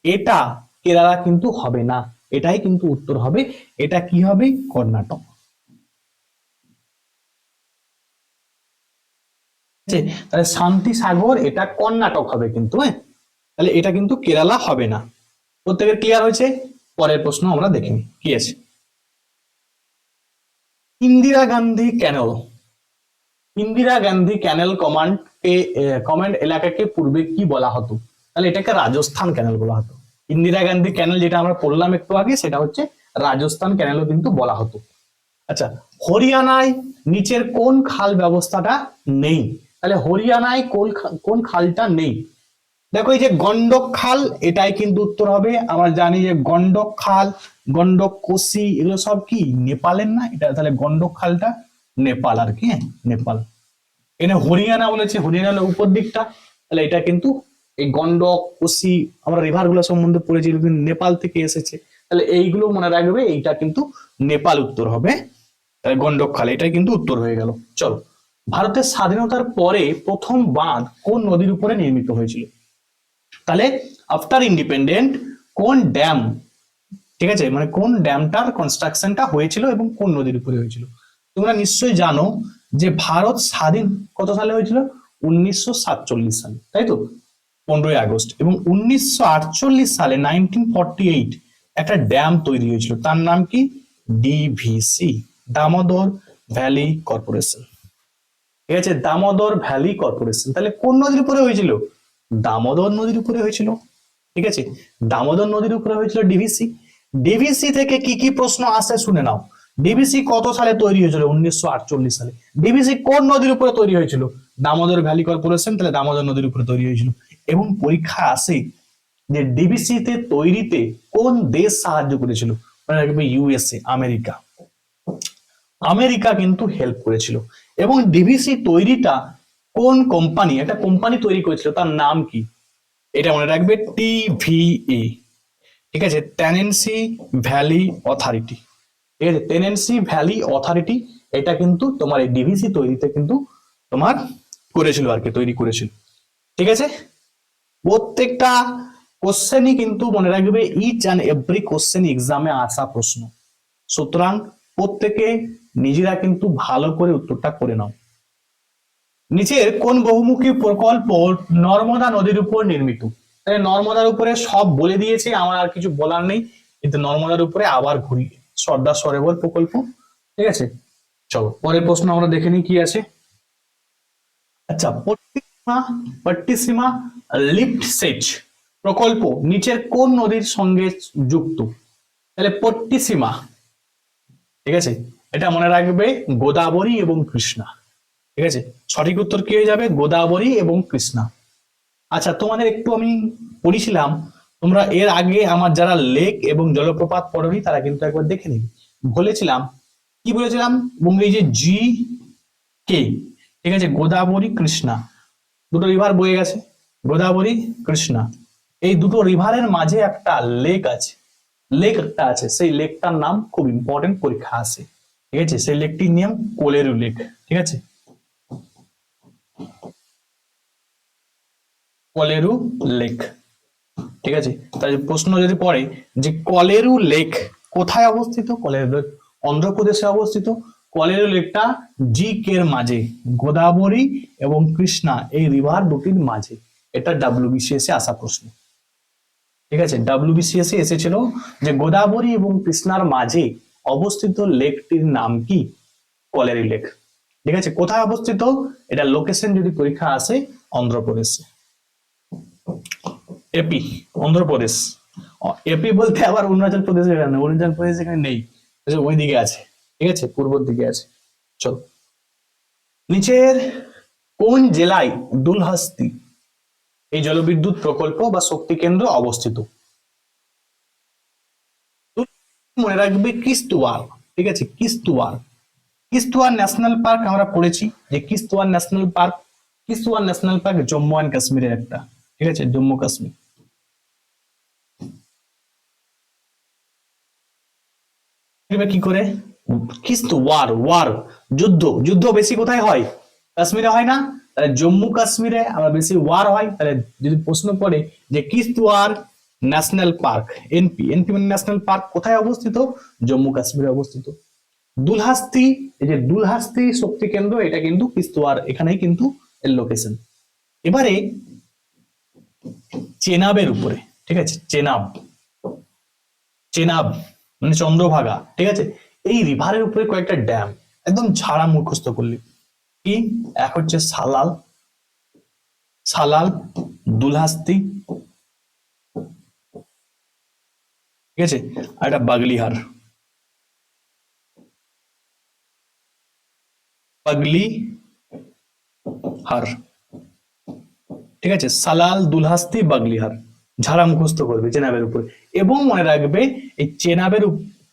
Speaker 1: এটা কেরালা কিন্তু হবে না, এটাই কিন্তু উত্তর হবে। এটা কি হবে? কর্ণাটক। তাহলে শান্তি সাগর এটা কর্ণাটক হবে কিন্তু, হ্যাঁ, তাহলে এটা কিন্তু কেরালা হবে না। প্রত্যেকের ক্লিয়ার হয়েছে? পরের প্রশ্ন আমরা দেখিনি কি আছে। ইন্দিরা গান্ধী ক্যানেল, ইন্দিরা গান্ধী ক্যানেল কমান্ড কমান্ড এলাকাকে পূর্বে কি বলা হতো? তাহলে এটাকে রাজস্থান ক্যানেল বলা হতো। ইন্দিরা গান্ধী ক্যানেল যেটা আমরা পড়লাম একটু আগে, সেটা হচ্ছে রাজস্থান ক্যানেলও কিন্তু বলা হতো। আচ্ছা, হরিয়ানায় নিচের কোন খাল ব্যবস্থাটা নেই? তাহলে হরিয়ানায় কোন খালটা নেই? দেখো এই যে গন্ডক খাল, এটাই কিন্তু উত্তর হবে। আমরা জানি যে গন্ডক খাল, গন্ডক কোসি, এগুলো সব কি নেপালের না, এটা তাহলে গন্ডক খালটা নেপাল আর কি, হ্যাঁ নেপাল। এখানে হরিয়ানা বলেছে, হরিয়ানা হলো উপর দিকটা, তাহলে এটা কিন্তু এই গন্ডক কোসি, আমরা রিভার গুলো সম্বন্ধে পড়েছি, নেপাল থেকে এসেছে, তাহলে এইগুলো মনে রাখবে, এইটা কিন্তু নেপাল উত্তর হবে। তাহলে গন্ডক খাল, এটাই কিন্তু উত্তর হয়ে গেল। চলো, ভারতের স্বাধীনতার পরে প্রথম বাঁধ কোন নদীর উপরে নির্মিত হয়েছিল? তাহলে আফটার ইন্ডিপেন্ডেন্ট কোন ড্যাম, ঠিক আছে, মানে কোন ড্যামটার কনস্ট্রাকশনটা হয়েছিল এবং কোন নদীর উপরে হয়েছিল? তোমরা নিশ্চয়ই জানো যে ভারত স্বাধীন কত সালে হয়েছিল? 1947 সালে, তাই তো, 15ই আগস্ট। এবং 1948 সালে 1948 একটা ড্যাম তৈরি হয়েছিল, তার নাম কি? DVC, Damodar valley corporation. ঠিক আছে, দামোদর ভ্যালি কর্পোরেশন। তাহলে কোন নদীর উপরে হয়েছিল? দামোদর নদীর উপরে হয়েছিল। ঠিক আছে, দামোদর নদীর উপরে হয়েছিল ডিভিসি। ডিভিসি থেকে কি কি প্রশ্ন আসে শুনে নাও। ডিভিসি কত সালে তৈরি হয়েছিল? 1948 সালে। ডিভিসি কোন নদীর উপরে তৈরি হয়েছিল? দামোদর ভ্যালি কর্পোরেশন, তাহলে দামোদর নদীর উপরে তৈরি হয়েছিল। এবং পরীক্ষা আসে যে ডিভিসি তে তৈরিতে কোন দেশ সাহায্য করেছিল? মনে রাখবে ইউএসএ, আমেরিকা। আমেরিকা কিন্তু হেল্প করেছিল। এবং ডিভিসি তৈরিটা কোন কোম্পানি, একটা কোম্পানি তৈরি করেছিল, তার নাম কি? এটা মনে রাখবে, টিভিএ। ঠিক আছে, টেনেন্সি ভ্যালি অথরিটি। ঠিক আছে, টেনেন্সি ভ্যালি অথরিটি, এটা কিন্তু তোমার এই ডিভিসি তৈরিতে কিন্তু তোমার করেছিল আর কি, তৈরি করেছিল। ঠিক আছে, প্রত্যেকটা কোশ্চেনই কিন্তু মনে রাখবে, ইচ অ্যান্ড এভরি কোশ্চেন এক্সামে আসা প্রশ্ন, সুতরাং প্রত্যেকে নিজেরা কিন্তু ভালো করে উত্তরটা করে নাও। নিচের কোন বহুমুখী প্রকল্প নর্মদা নদীর উপর নির্মিত? নর্মদার উপরে সব বলে দিয়েছে, আমার আর কিছু বলার নেই, কিন্তু নর্মদার উপরে আবার ঘুরি, সর্দার সরোবর প্রকল্প। ঠিক আছে, চলো পরের প্রশ্ন আমরা দেখে নিই কি আছে। আচ্ছা, পট্টিসীমা লিফট সেচ প্রকল্প নিচের কোন নদীর সঙ্গে যুক্ত? তাহলে পট্টিসীমা, ঠিক আছে, এটা মনে রাখবে, গোদাবরী এবং কৃষ্ণা। ঠিক আছে, সঠিক উত্তর কি হয়ে যাবে? গোদাবরী এবং কৃষ্ণা। আচ্ছা, তোমাদের একটু আমি পড়িছিলাম, তোমরা এর আগে আমার যারা লেক এবং জলপ্রপাত পড়োনি তারা কিন্তু একবার দেখে নিবে। বলেছিলাম, কি বলেছিলাম? এই যে জি কে, ঠিক আছে, গোদাবরী কৃষ্ণা, দুটো রিভার বয়ে গেছে, গোদাবরী কৃষ্ণা। এই দুটো রিভারের মাঝে একটা লেক আছে, লেক একটা আছে, সেই লেকটার নাম খুব ইম্পর্টেন্ট, পরীক্ষা আসে। ঠিক আছে, সেই লেকটির নাম কোলেরু লেক। ঠিক আছে, কোলেরু লেক। ঠিক আছে, তাই প্রশ্ন যদি পড়ে যে কলেরু লেক কোথায় অবস্থিত, কলেরু লেক অন্ধ্রপ্রদেশে অবস্থিত। কলেরু লেকটা জি কে এর মাঝে, গোদাবরী এবং কৃষ্ণা এই রিভার দুটির মাঝে। এটা ডাব্লিউবিসিএস এ আসা প্রশ্ন। ঠিক আছে, ডাব্লিউবিসিএস এ এসেছিল যে গোদাবরী এবং কৃষ্ণার মাঝে অবস্থিত লেকটির নাম কি? কলেরু লেক। ঠিক আছে, কোথায় অবস্থিত? এটা লোকেশন যদি পরীক্ষা আসে, অন্ধ্রপ্রদেশে, এপি, অন্ধ্রপ্রদেশ। এপি বলতে আবার অরুণাচল প্রদেশ, এখানে অরুণাচল প্রদেশ এখানে নেই, ওই দিকে আছে। ঠিক আছে, পূর্ব দিকে আছে। চলো, নিচের কোন জেলায় দুলহাস্তি এই জলবিদ্যুৎ প্রকল্প বা শক্তি কেন্দ্র অবস্থিত? মনে রাখবে কিস্তওয়ার। ঠিক আছে, কিস্তওয়ার, কিস্তওয়ার ন্যাশনাল পার্ক আমরা পড়েছি যে Kishtwar national park, Kishtwar national park Jammu and কাশ্মীরের একটা। ঠিক আছে, জম্মু কাশ্মীর। কি করে? কিস্তওয়ার, ওয়ার যুদ্ধ, যুদ্ধ বেশি কোথায় হয়? কাশ্মীরে হয় না? তাহলে জম্মু কাশ্মীরে আবার বেশি ওয়ার হয়। তাহলে যদি প্রশ্ন পড়ে যে Kishtwar national park, NP, NP মানে ন্যাশনাল পার্ক কোথায় অবস্থিত? জম্মু কাশ্মীরে অবস্থিত। দুলহাস্তি, এই যে দুলহাস্তি শক্তি কেন্দ্র, এটা কিন্তু কিস্তওয়ার, এখানেই কিন্তু এর লোকেশন। এবারে চেনাবের উপরে, ঠিক আছে, চেনাব, চেনাব মানে চন্দ্রভাগা। ঠিক আছে, এই রিভারের উপরে কয়েকটা ড্যাম একদম ঝাড়া মুখস্থ করলি। কি? এক হচ্ছে সালাল, সালাল, দুলহাস্তি, ঠিক আছে, আর একটা বাগলিহার, বাগলিহার। ঠিক আছে, সালাল, দুলহাস্তি, বাগলিহার, ঝাড়া মুখস্থ করবে চেনাবের উপরে। এবং মনে রাখবে এই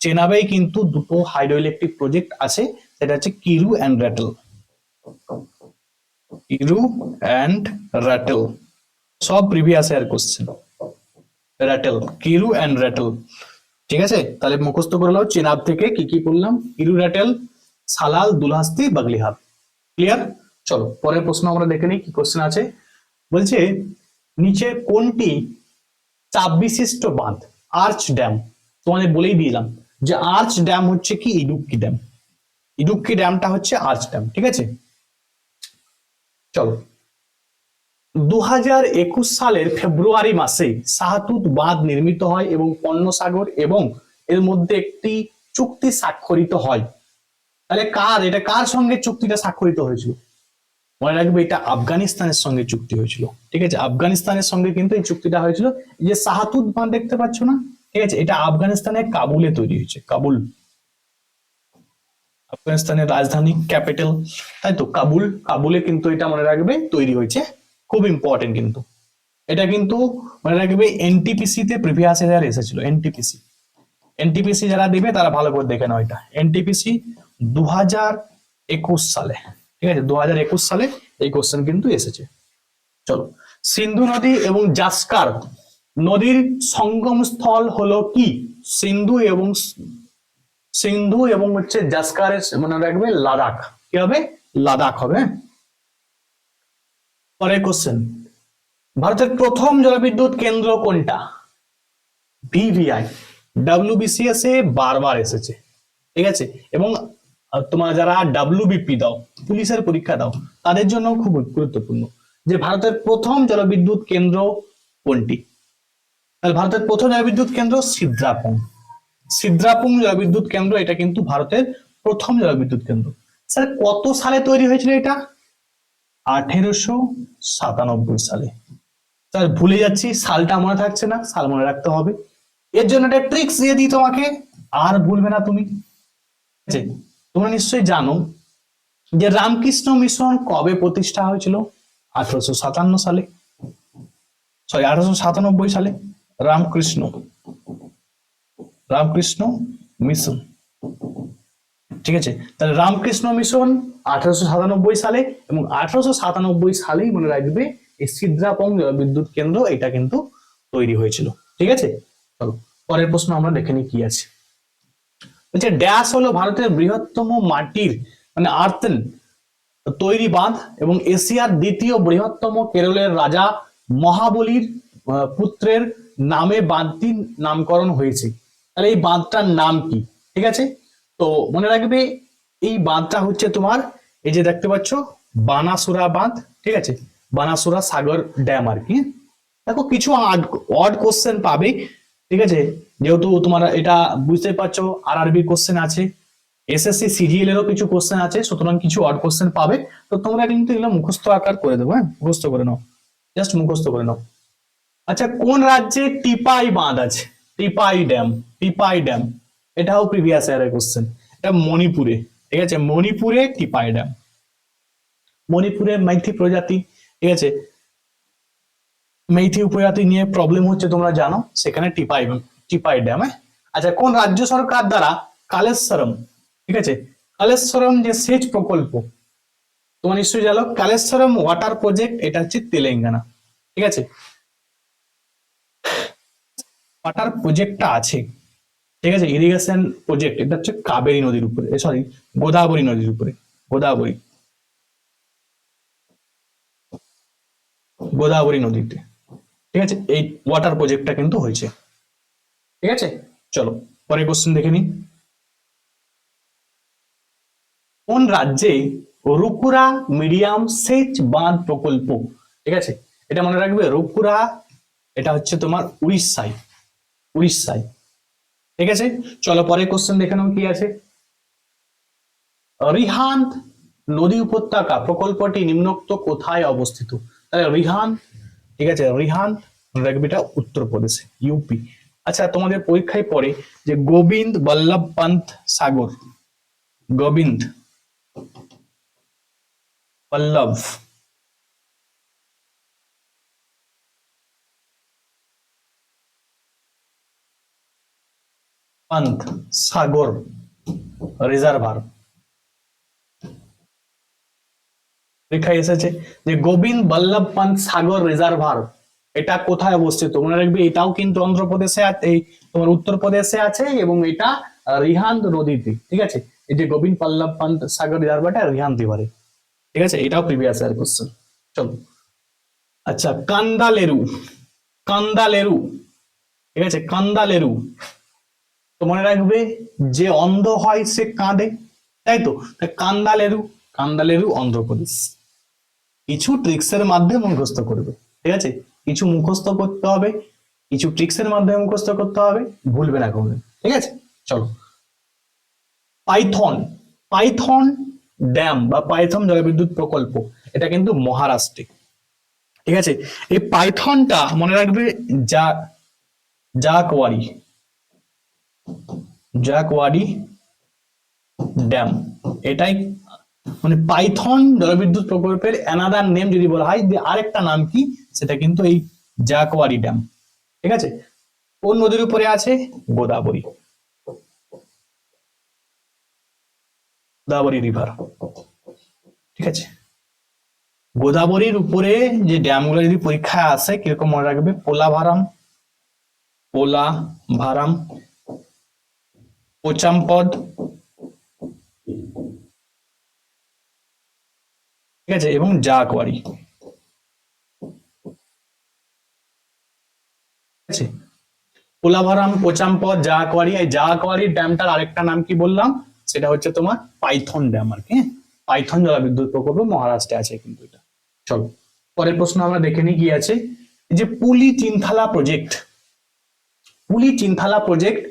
Speaker 1: চেনাবেই কিন্তু দুটো হাইড্রো ইলেকট্রিক প্রজেক্ট আছে, সেটা হচ্ছে কিরু অ্যান্ড র্যাটেল, কিরু অ্যান্ড র্যাটেল, সব প্রিভিয়াস ইয়ার কোশ্চেন। র্যাটেল, কিরু অ্যান্ড র্যাটেল। ঠিক আছে, তাহলে মুখস্থ করে নাও চেনাব থেকে কি কি বললাম, কিরু, র্যাটেল, সালাল, দুলহাস্তি, বাগলিহার। ক্লিয়ার? চলো পরের প্রশ্ন আমরা দেখে নিই কি কোশ্চেন আছে। বলছে নিচে কোনটি চাপ বিশিষ্ট বাঁধ, আর্চ ড্যাম? তোমাদের বলেই দিলাম যে আর্চ ড্যাম হচ্ছে কি ইডুক্কি ড্যাম, ইডুক্কি ড্যামটা হচ্ছে আর্চ ড্যাম। ঠিক আছে, চলো 2021 সালের ফেব্রুয়ারি মাসে শাহতুত বাঁধ নির্মিত হয় এবং পণ্যসাগর এবং এর মধ্যে একটি চুক্তি স্বাক্ষরিত হয়। তাহলে এটা কার সঙ্গে চুক্তিটা স্বাক্ষরিত হয়েছিল? মনে রাখবে এটা আফগানিস্তানের সঙ্গে চুক্তি হয়েছিল। ঠিক আছে, আফগানিস্তানের সঙ্গে কিন্তু এই চুক্তিটা হয়েছিল। এই যে শাহতুত বাঁধ দেখতে পাচ্ছ না, ঠিক আছে, এটা আফগানিস্তানের কাবুলে তৈরি হয়েছে, কাবুল, আফগানিস্তানের রাজধানী, ক্যাপিটাল, তাই তো কাবুল, কাবুলে কিন্তু এটা মনে রাখবে তৈরি হয়েছে। খুব ইম্পর্টেন্ট কিন্তু এটা, কিন্তু মনে রাখবে এনটিপিসি তে প্রিভিয়াস ইয়ার এসেছিল। এনটিপিসি, এনটিপিসি যারা দিবে তারা ভালো করে দেখে নাও, এটা এনটিপিসি 2021 সালে। ঠিক আছে, 2021 সালে এই কোশ্চেন কিন্তু এসেছে। চলো, সিন্ধু নদী এবং জাস্কার নদীর সঙ্গম স্থল হলো কি? সিন্ধু এবং হচ্ছে জাস্কারের মনে রাখবে লাদাখ, কি হবে? লাদাখ হবে। পরের কোশ্চেন, ভারতের প্রথম জলবিদ্যুৎ কেন্দ্র কোনটা? ভিভিআই, ডাব্লিউবিসিএস এ বারবার এসেছে। ঠিক আছে, এবং তোমার যারা ডাব্লিউবিপি দাও, পুলিশের পরীক্ষা দাও, তাদের জন্য খুব গুরুত্বপূর্ণ যে ভারতের প্রথম জলবিদ্যুৎ কেন্দ্র কোনটি? তাহলে ভারতের প্রথম জলবিদ্যুৎ কেন্দ্র সিদ্রাপুং, সিদ্রাপুং জলবিদ্যুৎ কেন্দ্র, এটা কিন্তু ভারতের প্রথম জলবিদ্যুৎ কেন্দ্র। স্যার কত সালে তৈরি হয়েছিল এটা? 1897 সালে। স্যার ভুলে যাচ্ছি, সালটা মনে থাকছে না, সাল মনে রাখতে হবে। এর জন্য একটা ট্রিক্স দিয়ে দিই তোমাকে, আর ভুলবে না তুমি। আছে? তোমরা নিশ্চয়ই জানো যে রামকৃষ্ণ মিশন কবে প্রতিষ্ঠা হয়েছিল? 1857 সালে, সরি 1897 সালে। রামকৃষ্ণ রামকৃষ্ণ মিশন, ঠিক আছে? তাহলে রামকৃষ্ণ মিশন 1897 সালে, এবং 1897 সালেই মনে রাখবে এই সিদ্রাপং জলবিদ্যুৎ কেন্দ্র এটা কিন্তু তৈরি হয়েছিল। ঠিক আছে, চলো পরের প্রশ্ন আমরা দেখে নিই কি আছে। বলছে ড্যাশ হলো ভারতের বৃহত্তম মাটির মানে আর্থেন তৈরি বাঁধ এবং এশিয়ার দ্বিতীয় বৃহত্তম কেরলের রাজা মহাবলীর পুত্রের নামে বাঁধটির নামকরণ হয়েছে। তাহলে এই বাঁধটার নাম কি? ঠিক আছে, তো মনে রাখবে এই বাঁধটা হচ্ছে তোমার এই যে দেখতে পাচ্ছ বানাসুরা বাঁধ। ঠিক আছে, বানাসুরা সাগর ড্যাম আর কি। দেখো কিছু অড কোশ্চেন পাবে, ঠিক আছে, যেহেতু তোমার এটা বুঝতে পারছো আরআরবি কোশ্চেন আছে, এসএসসি সিজিএল এরও কিছু কোশ্চেন আছে, সুতরাং কিছু অড কোশ্চেন পাবে। তো তোমরা কিন্তু এগুলো মুখস্থ আকার করে দেবো, হ্যাঁ মুখস্থ করে নাও, জাস্ট মুখস্থ করে নাও। আচ্ছা, কোন রাজ্যে টিপাই বাঁধ আছে? টিপাই ড্যাম, টিপাই ড্যাম, এটাও প্রিভিয়াস ইয়ারের কোশ্চেন। এটা মণিপুরে, ঠিক আছে, মণিপুরে টিপাই ড্যাম। মণিপুরে মাইথি প্রজাতি, ঠিক আছে, মেইথি উপজাতি নিয়ে প্রবলেম হচ্ছে তোমরা জানো, সেখানে টিপাই টিপাই ড্যাম। আচ্ছা, কোন রাজ্য সরকার দ্বারা কালেশ্বরম, ঠিক আছে, কালেশ্বরম যে সেচ প্রকল্প তোমার নিশ্চয়ই জানো, কালেশ্বরম ওয়াটার প্রজেক্ট, এটা হচ্ছে তেলেঙ্গানা। ঠিক আছে, ওয়াটার প্রজেক্টটা আছে, ঠিক আছে, ইরিগেশন প্রজেক্ট, এটা হচ্ছে কাবেরী নদীর উপরে, সরি গোদাবরী নদীর উপরে, গোদাবরী গোদাবরী নদীতে। ঠিক আছে, এই ওয়াটার প্রজেক্টটা কিন্তু হয়েছে। ঠিক আছে, চলো পরের কোশ্চেন দেখে নিই। কোন রাজ্যে রুকুরা মিডিয়াম সেচ বাঁধ প্রকল্প, ঠিক আছে, এটা মনে রাখবে রুকুরা, এটা হচ্ছে তোমার উড়িষ্যায়, উড়িষ্যায়। ঠিক আছে, চলো পরের কোশ্চেন দেখে নাও কি আছে। রিহান্দ নদী উপত্যকা প্রকল্পটি নিম্নোক্ত কোথায় অবস্থিত? তাহলে রিহান্দ, ঠিক আছে, রিহান্দ মনে রাখবে এটা উত্তরপ্রদেশে, ইউপি। আচ্ছা, তোমাদের পরীক্ষায় পড়ে যে গোবিন্দ বল্লভ পন্থ সাগর, গোবিন্দ বল্লভ পন্থ সাগর রিজার্ভার, পরীক্ষায় এসেছে যে গোবিন্দ বল্লভ পন্থ সাগর রিজার্ভার এটা কোথায় অবস্থিত? মনে রাখবে এটাও কিন্তু অন্ধ্রপ্রদেশে, এই তোমার উত্তরপ্রদেশে আছে, এবং এটা রিহান্দ নদীতে। ঠিক আছে, এই যে গোবিন্দ বল্লভ পন্থ সাগর রিজার্ভারটা রিহান্দ রিভারে। ঠিক আছে, এটাও প্রিভিয়াস ইয়ার কোশ্চেন। চলো, আচ্ছা কান্দালেরু, কান্দালেরু, ঠিক আছে, কান্দালেরু, তো মনে রাখবে যে অন্ধ হয় সে কাঁদে, তাই তো, কান্দালেরু, কান্দালেরু অন্ধ্রপ্রদেশ। কিছু ট্রিক্সের মাধ্যমে মুখস্থ করবে, ঠিক আছে, কিছু মুখস্থ করতে হবে, কিছু ট্রিক্সের মাধ্যমে মুখস্থ করতে হবে, ভুলবে না কখনো। ঠিক আছে, চলো পাইথন, পাইথন ড্যাম বা পাইথন জলবিদ্যুৎ প্রকল্প এটা কিন্তু মহারাষ্ট্রে। ঠিক আছে, এই পাইথনটা মনে রাখবে জাকওয়ারি, জাকওয়ারি ড্যাম, এটাই মানে পাইথন জলবিদ্যুৎ প্রকল্পের অ্যানাদার নেম যদি বলা হয় যে আরেকটা নাম কি, সেটা কিন্তু এই জাকওয়ারি ড্যাম। ঠিক আছে, কোন নদীর উপরে আছে? গোদাবরী, গোদাবরী রিভার। ঠিক আছে, গোদাবরীর উপরে যে ড্যামগুলো যদি পরীক্ষায় আসে কিরকম মনে রাখবে? পোলাভারাম, পোলাভারাম, পোচামপদ, ঠিক আছে, এবং জাকওয়ারি। ঠিক আছে, পোলাভারাম, পোচামপদ, জাকওয়ারি। এই জাকওয়ারি ড্যামটার আরেকটা নাম কি বললাম? সেটা হচ্ছে তোমার পাইথন ড্যাম আর কি। পাইথন জলবিদ্যুৎ প্রকল্প মহারাষ্ট্রে আছে কিন্তু এটা। চলো পরের প্রশ্ন আমরা দেখে নিই কি আছে। যে পুলি চিন্থালা প্রজেক্ট, পুলি চিন্থালা প্রজেক্ট,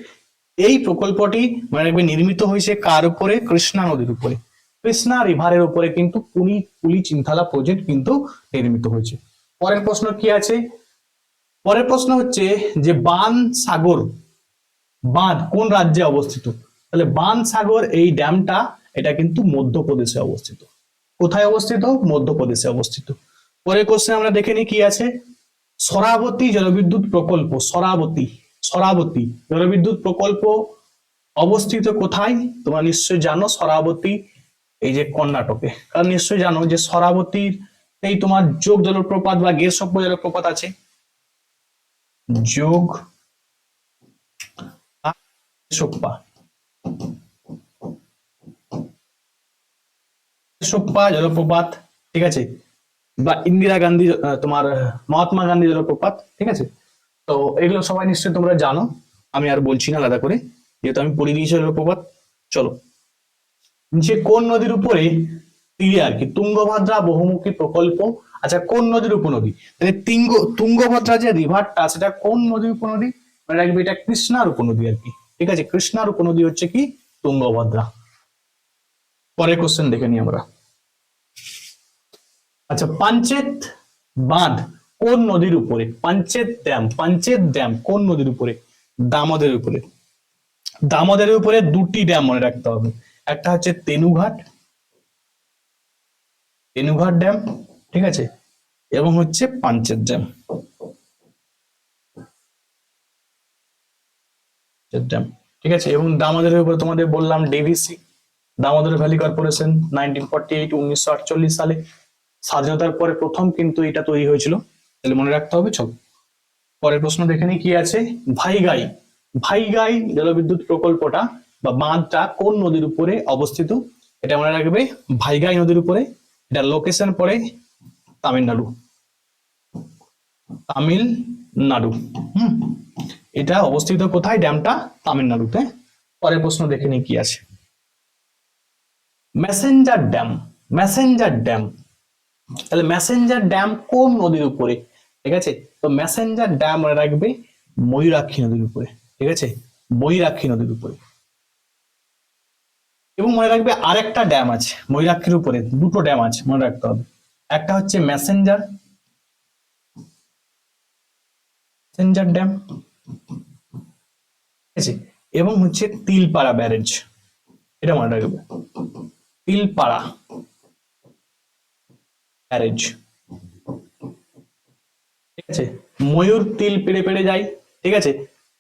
Speaker 1: এই প্রকল্পটি মানে নির্মিত হয়েছে কার উপরে? কৃষ্ণা নদীর উপরে, কৃষ্ণা রিভারের উপরে কিন্তু পুলি চিন্থালা প্রজেক্ট কিন্তু নির্মিত হয়েছে। পরের প্রশ্ন কি আছে? পরের প্রশ্ন হচ্ছে যে বান সাগর বাঁধ কোন রাজ্যে অবস্থিত? তাহলে বানসাগর এই ড্যামটা এটা কিন্তু মধ্যপ্রদেশে অবস্থিত। কোথায় অবস্থিত? মধ্যপ্রদেশে অবস্থিত। পরের কোশ্চেন আমরা দেখে নিই কি আছে। সরাবতী জলবিদ্যুৎ প্রকল্প, সরাবতী জলবিদ্যুৎ প্রকল্প অবস্থিত কোথায়? তোমরা নিশ্চয়ই জানো সরাবতী এই যে কর্ণাটকে। কারণ নিশ্চয়ই জানো যে সরাবতীর এই তোমার যোগ জলপ্রপাত বা গেরসপ্প জলপ্রপাত আছে। যোগ সোপ্পা সোপ্পা জলপ্রপাত, ঠিক আছে, বা ইন্দিরা গান্ধী তোমার মহাত্মা গান্ধী জলপ্রপাত, ঠিক আছে। তো এগুলো সবাই নিশ্চয়ই তোমরা জানো, আমি আর বলছি না আলাদা করে, যেহেতু আমি পড়ে দিয়েছি জলপ্রপাত। চলো, যে কোন নদীর উপরে তীরে আর কি তুঙ্গভদ্রা বহুমুখী প্রকল্প। আচ্ছা, কোন নদীর উপনদী? তাহলে তুঙ্গভদ্রা যে রিভারটা সেটা কোন নদীর উপনদী? মানে রাখবে এটা কৃষ্ণার উপনদী আর কি, ঠিক আছে। কৃষ্ণার উপনদী হচ্ছে কি তুঙ্গভদ্রা। পরের কোশ্চেন দেখে নিই আমরা। আচ্ছা, পাঞ্চেত বাঁধ কোন নদীর উপরে? পাঞ্চেত ড্যাম কোন নদীর উপরে? দামোদরের উপরে। দামোদরের উপরে দুটি ড্যাম মনে রাখতে হবে, একটা হচ্ছে তেনুঘাট ড্যাম, ঠিক আছে, এবং হচ্ছে পাঞ্চেত ড্যাম, ঠিক আছে। এবং দামোদরের উপরে তোমাদের বললাম ডিভিসি, দামোদর ভ্যালি কর্পোরেশন 1948 সালে স্বাধীনতার পরে প্রথম কিন্তু এটা তৈরি হয়েছিল, তাহলে মনে রাখতে হবে। চলো পরের প্রশ্ন দেখে নিই কি আছে। ভাইগাই জলবিদ্যুৎ প্রকল্পটা বা বাঁধটা কোন নদীর উপরে অবস্থিত? এটা মনে রাখবে ভাইগাই নদীর উপরে। এটা লোকেশন পড়ে তামিলনাড়ু। এটা অবস্থিত কোথায়? ড্যামটা তামিলনাড়ুতে। পরের প্রশ্ন দেখে নিই কি আছে। মেসেঞ্জার ড্যাম, তাহলে মেসেঞ্জার ড্যাম কোন নদীর উপরে? ঠিক আছে, তো মেসেঞ্জার ড্যাম মনে রাখবে ময়ূরাক্ষী নদীর উপরে, ঠিক আছে, ময়ূরাক্ষী নদীর উপরে। এবং মনে রাখবে আরেকটা ড্যাম আছে ময়ূরাক্ষীর উপরে, দুটো ড্যাম আছে মনে রাখতে হবে। একটা হচ্ছে মেসেঞ্জার ড্যাম, ঠিক আছে, এবং হচ্ছে তিলপাড়া ব্যারেজ, এটা মনে রাখবে তিলপাড়া ব্যারেজ, ঠিক আছে। ময়ূর তিল পেড়ে পেড়ে যায়, ঠিক আছে,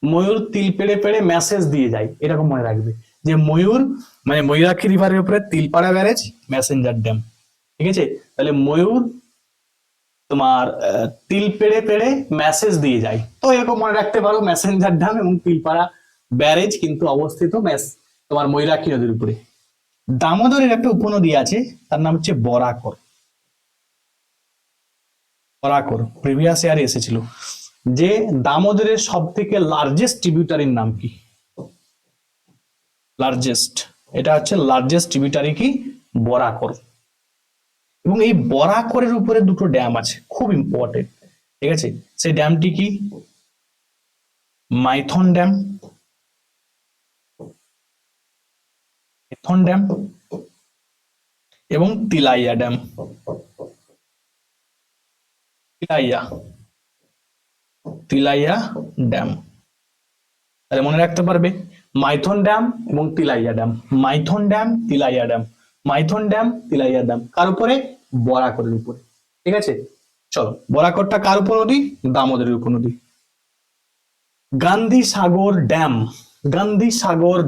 Speaker 1: ময়ূর তিল পেড়ে পেড়ে মেসেজ দিয়ে যায়, এরকম মনে রাখবে যে ময়ূর মানে ময়ূরাক্ষী রিভারের উপরে তিলপাড়া ব্যারেজ, মেসেঞ্জার ড্যাম, ঠিক আছে। তাহলে ময়ূর তোমার তিল পেড়ে পেড়ে মেসেজ দিয়ে যায়, তো এরকম মনে রাখতে পারো মেসেঞ্জার ড্যাম এবং তিলপাড়া ব্যারেজ কিন্তু অবস্থিত তোমার ময়ূরাক্ষী নদীর উপরে। দামোদরের একটা উপনদী আছে, তার নাম হচ্ছে বরাকর। প্রিভিয়াস ইয়ারে এসেছিল যে দামোদরের সব থেকে লার্জেস্ট ট্রিবিউটারির নাম কি? এটা হচ্ছে লার্জেস্ট ট্রিবিউটারি কি? বরাকর। এবং এই বরাকরের উপরে দুটো ড্যাম আছে, খুব ইম্পর্টেন্ট, ঠিক আছে। সেই ড্যামটি কি? মাইথন ড্যাম এবং তিলাইয়া ড্যাম। তিলাইয়া ড্যাম, তাহলে মনে রাখতে পারবে মাইথন ড্যাম এবং তিলাইয়া ড্যাম, কার উপরে? বরাকরের উপরে, ঠিক আছে। চলো, বরাকরটা কার উপনদী? দামোদরের উপনদী। গান্ধী সাগর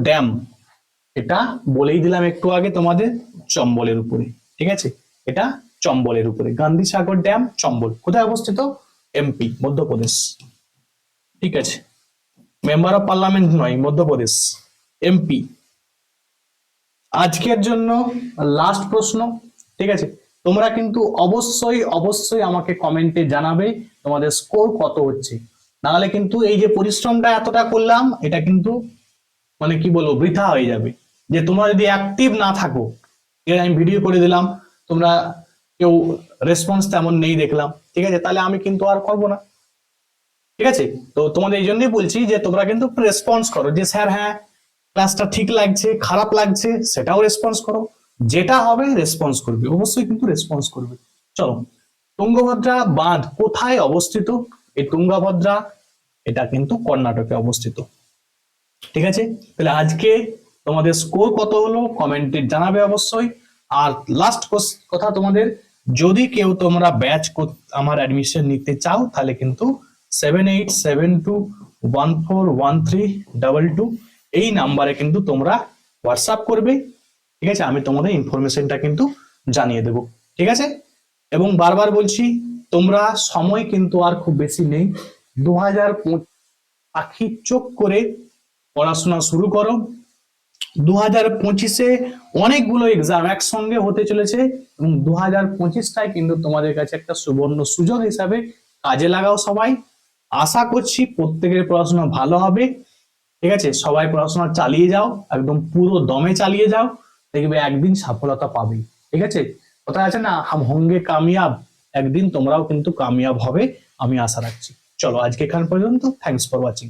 Speaker 1: ড্যাম, এটা বলেই দিলাম একটু আগে তোমাদের, চম্বলের উপরে, ঠিক আছে, এটা চম্বলের উপরে। গান্ধী সাগর ড্যাম চম্বল কোথায় অবস্থিত? এমপি, মধ্যপ্রদেশ, ঠিক আছে। মেম্বার অফ পার্লামেন্ট নয়, মধ্যপ্রদেশ, এমপি। আজকের জন্য লাস্ট প্রশ্ন, ঠিক আছে। তোমরা কিন্তু অবশ্যই আমাকে কমেন্টে জানাবে তোমাদের স্কোর কত হচ্ছে, নাহলে কিন্তু এই যে পরিশ্রমটা এতটা করলাম এটা কিন্তু মানে কি বলবো বৃথা হয়ে যাবে। যে তোমরা যদি অ্যাক্টিভ না থাকো, আমি ভিডিও করে দিলাম, তোমরা কেউ রেসপন্স তেমন নেই দেখলাম, ঠিক আছে, তাহলে আমি কিন্তু আর করবো না, ঠিক আছে। তো তোমাদের এই জন্যই বলছি যে তোমরা কিন্তু রেসপন্স করো, যে স্যার হ্যাঁ ক্লাসটা ঠিক লাগছে, খারাপ লাগছে, সেটাও রেসপন্স করো, যেটা হবে রেসপন্স করবে, অবশ্যই কিন্তু রেসপন্স করবে। চলো, তুঙ্গভদ্রা বাঁধ কোথায় অবস্থিত? এই তুঙ্গভদ্রা এটা কিন্তু কর্ণাটকে অবস্থিত, ঠিক আছে। তাহলে আজকে তোমাদের স্কোর কত হলো কমেন্টে জানাবে অবশ্যই। আর লাস্ট কথা তোমাদের, যদি কেউ তোমরা ব্যাচ আমার অ্যাডমিশন নিতে চাও তাহলে কিন্তু 7872141322 এই নাম্বারে কিন্তু তোমরা হোয়াটসঅ্যাপ করবে, ঠিক আছে? আমি তোমাদের ইনফরমেশনটা কিন্তু জানিয়ে দেবো, ঠিক আছে? এবং বারবার বলছি, তোমরা সময় কিন্তু আর খুব বেশি নেই। 2025 আখি চোখ করে পড়াশোনা শুরু করো। 2025-এ অনেকগুলো এক্সাম একসঙ্গে হতে চলেছে এবং 2025টাই কিন্তু তোমাদের কাছে একটা সুবর্ণ সুযোগ হিসাবে কাজে লাগাও সবাই। আশা করছি প্রত্যেকের পড়াশোনা ভালো হবে, ঠিক আছে? সবাই পড়াশোনা চালিয়ে যাও, একদম পুরো দমে চালিয়ে যাও, দেখবে একদিন সফলতা পাবে, ঠিক আছে? কথা আছে না, হাম হোঙ্গে কামিয়াব, একদিন তোমরাও কিন্তু কামিয়াব হবে, আমি আশা রাখছি। চলো আজকে এখান পর্যন্ত, থ্যাঙ্কস ফর ওয়াচিং।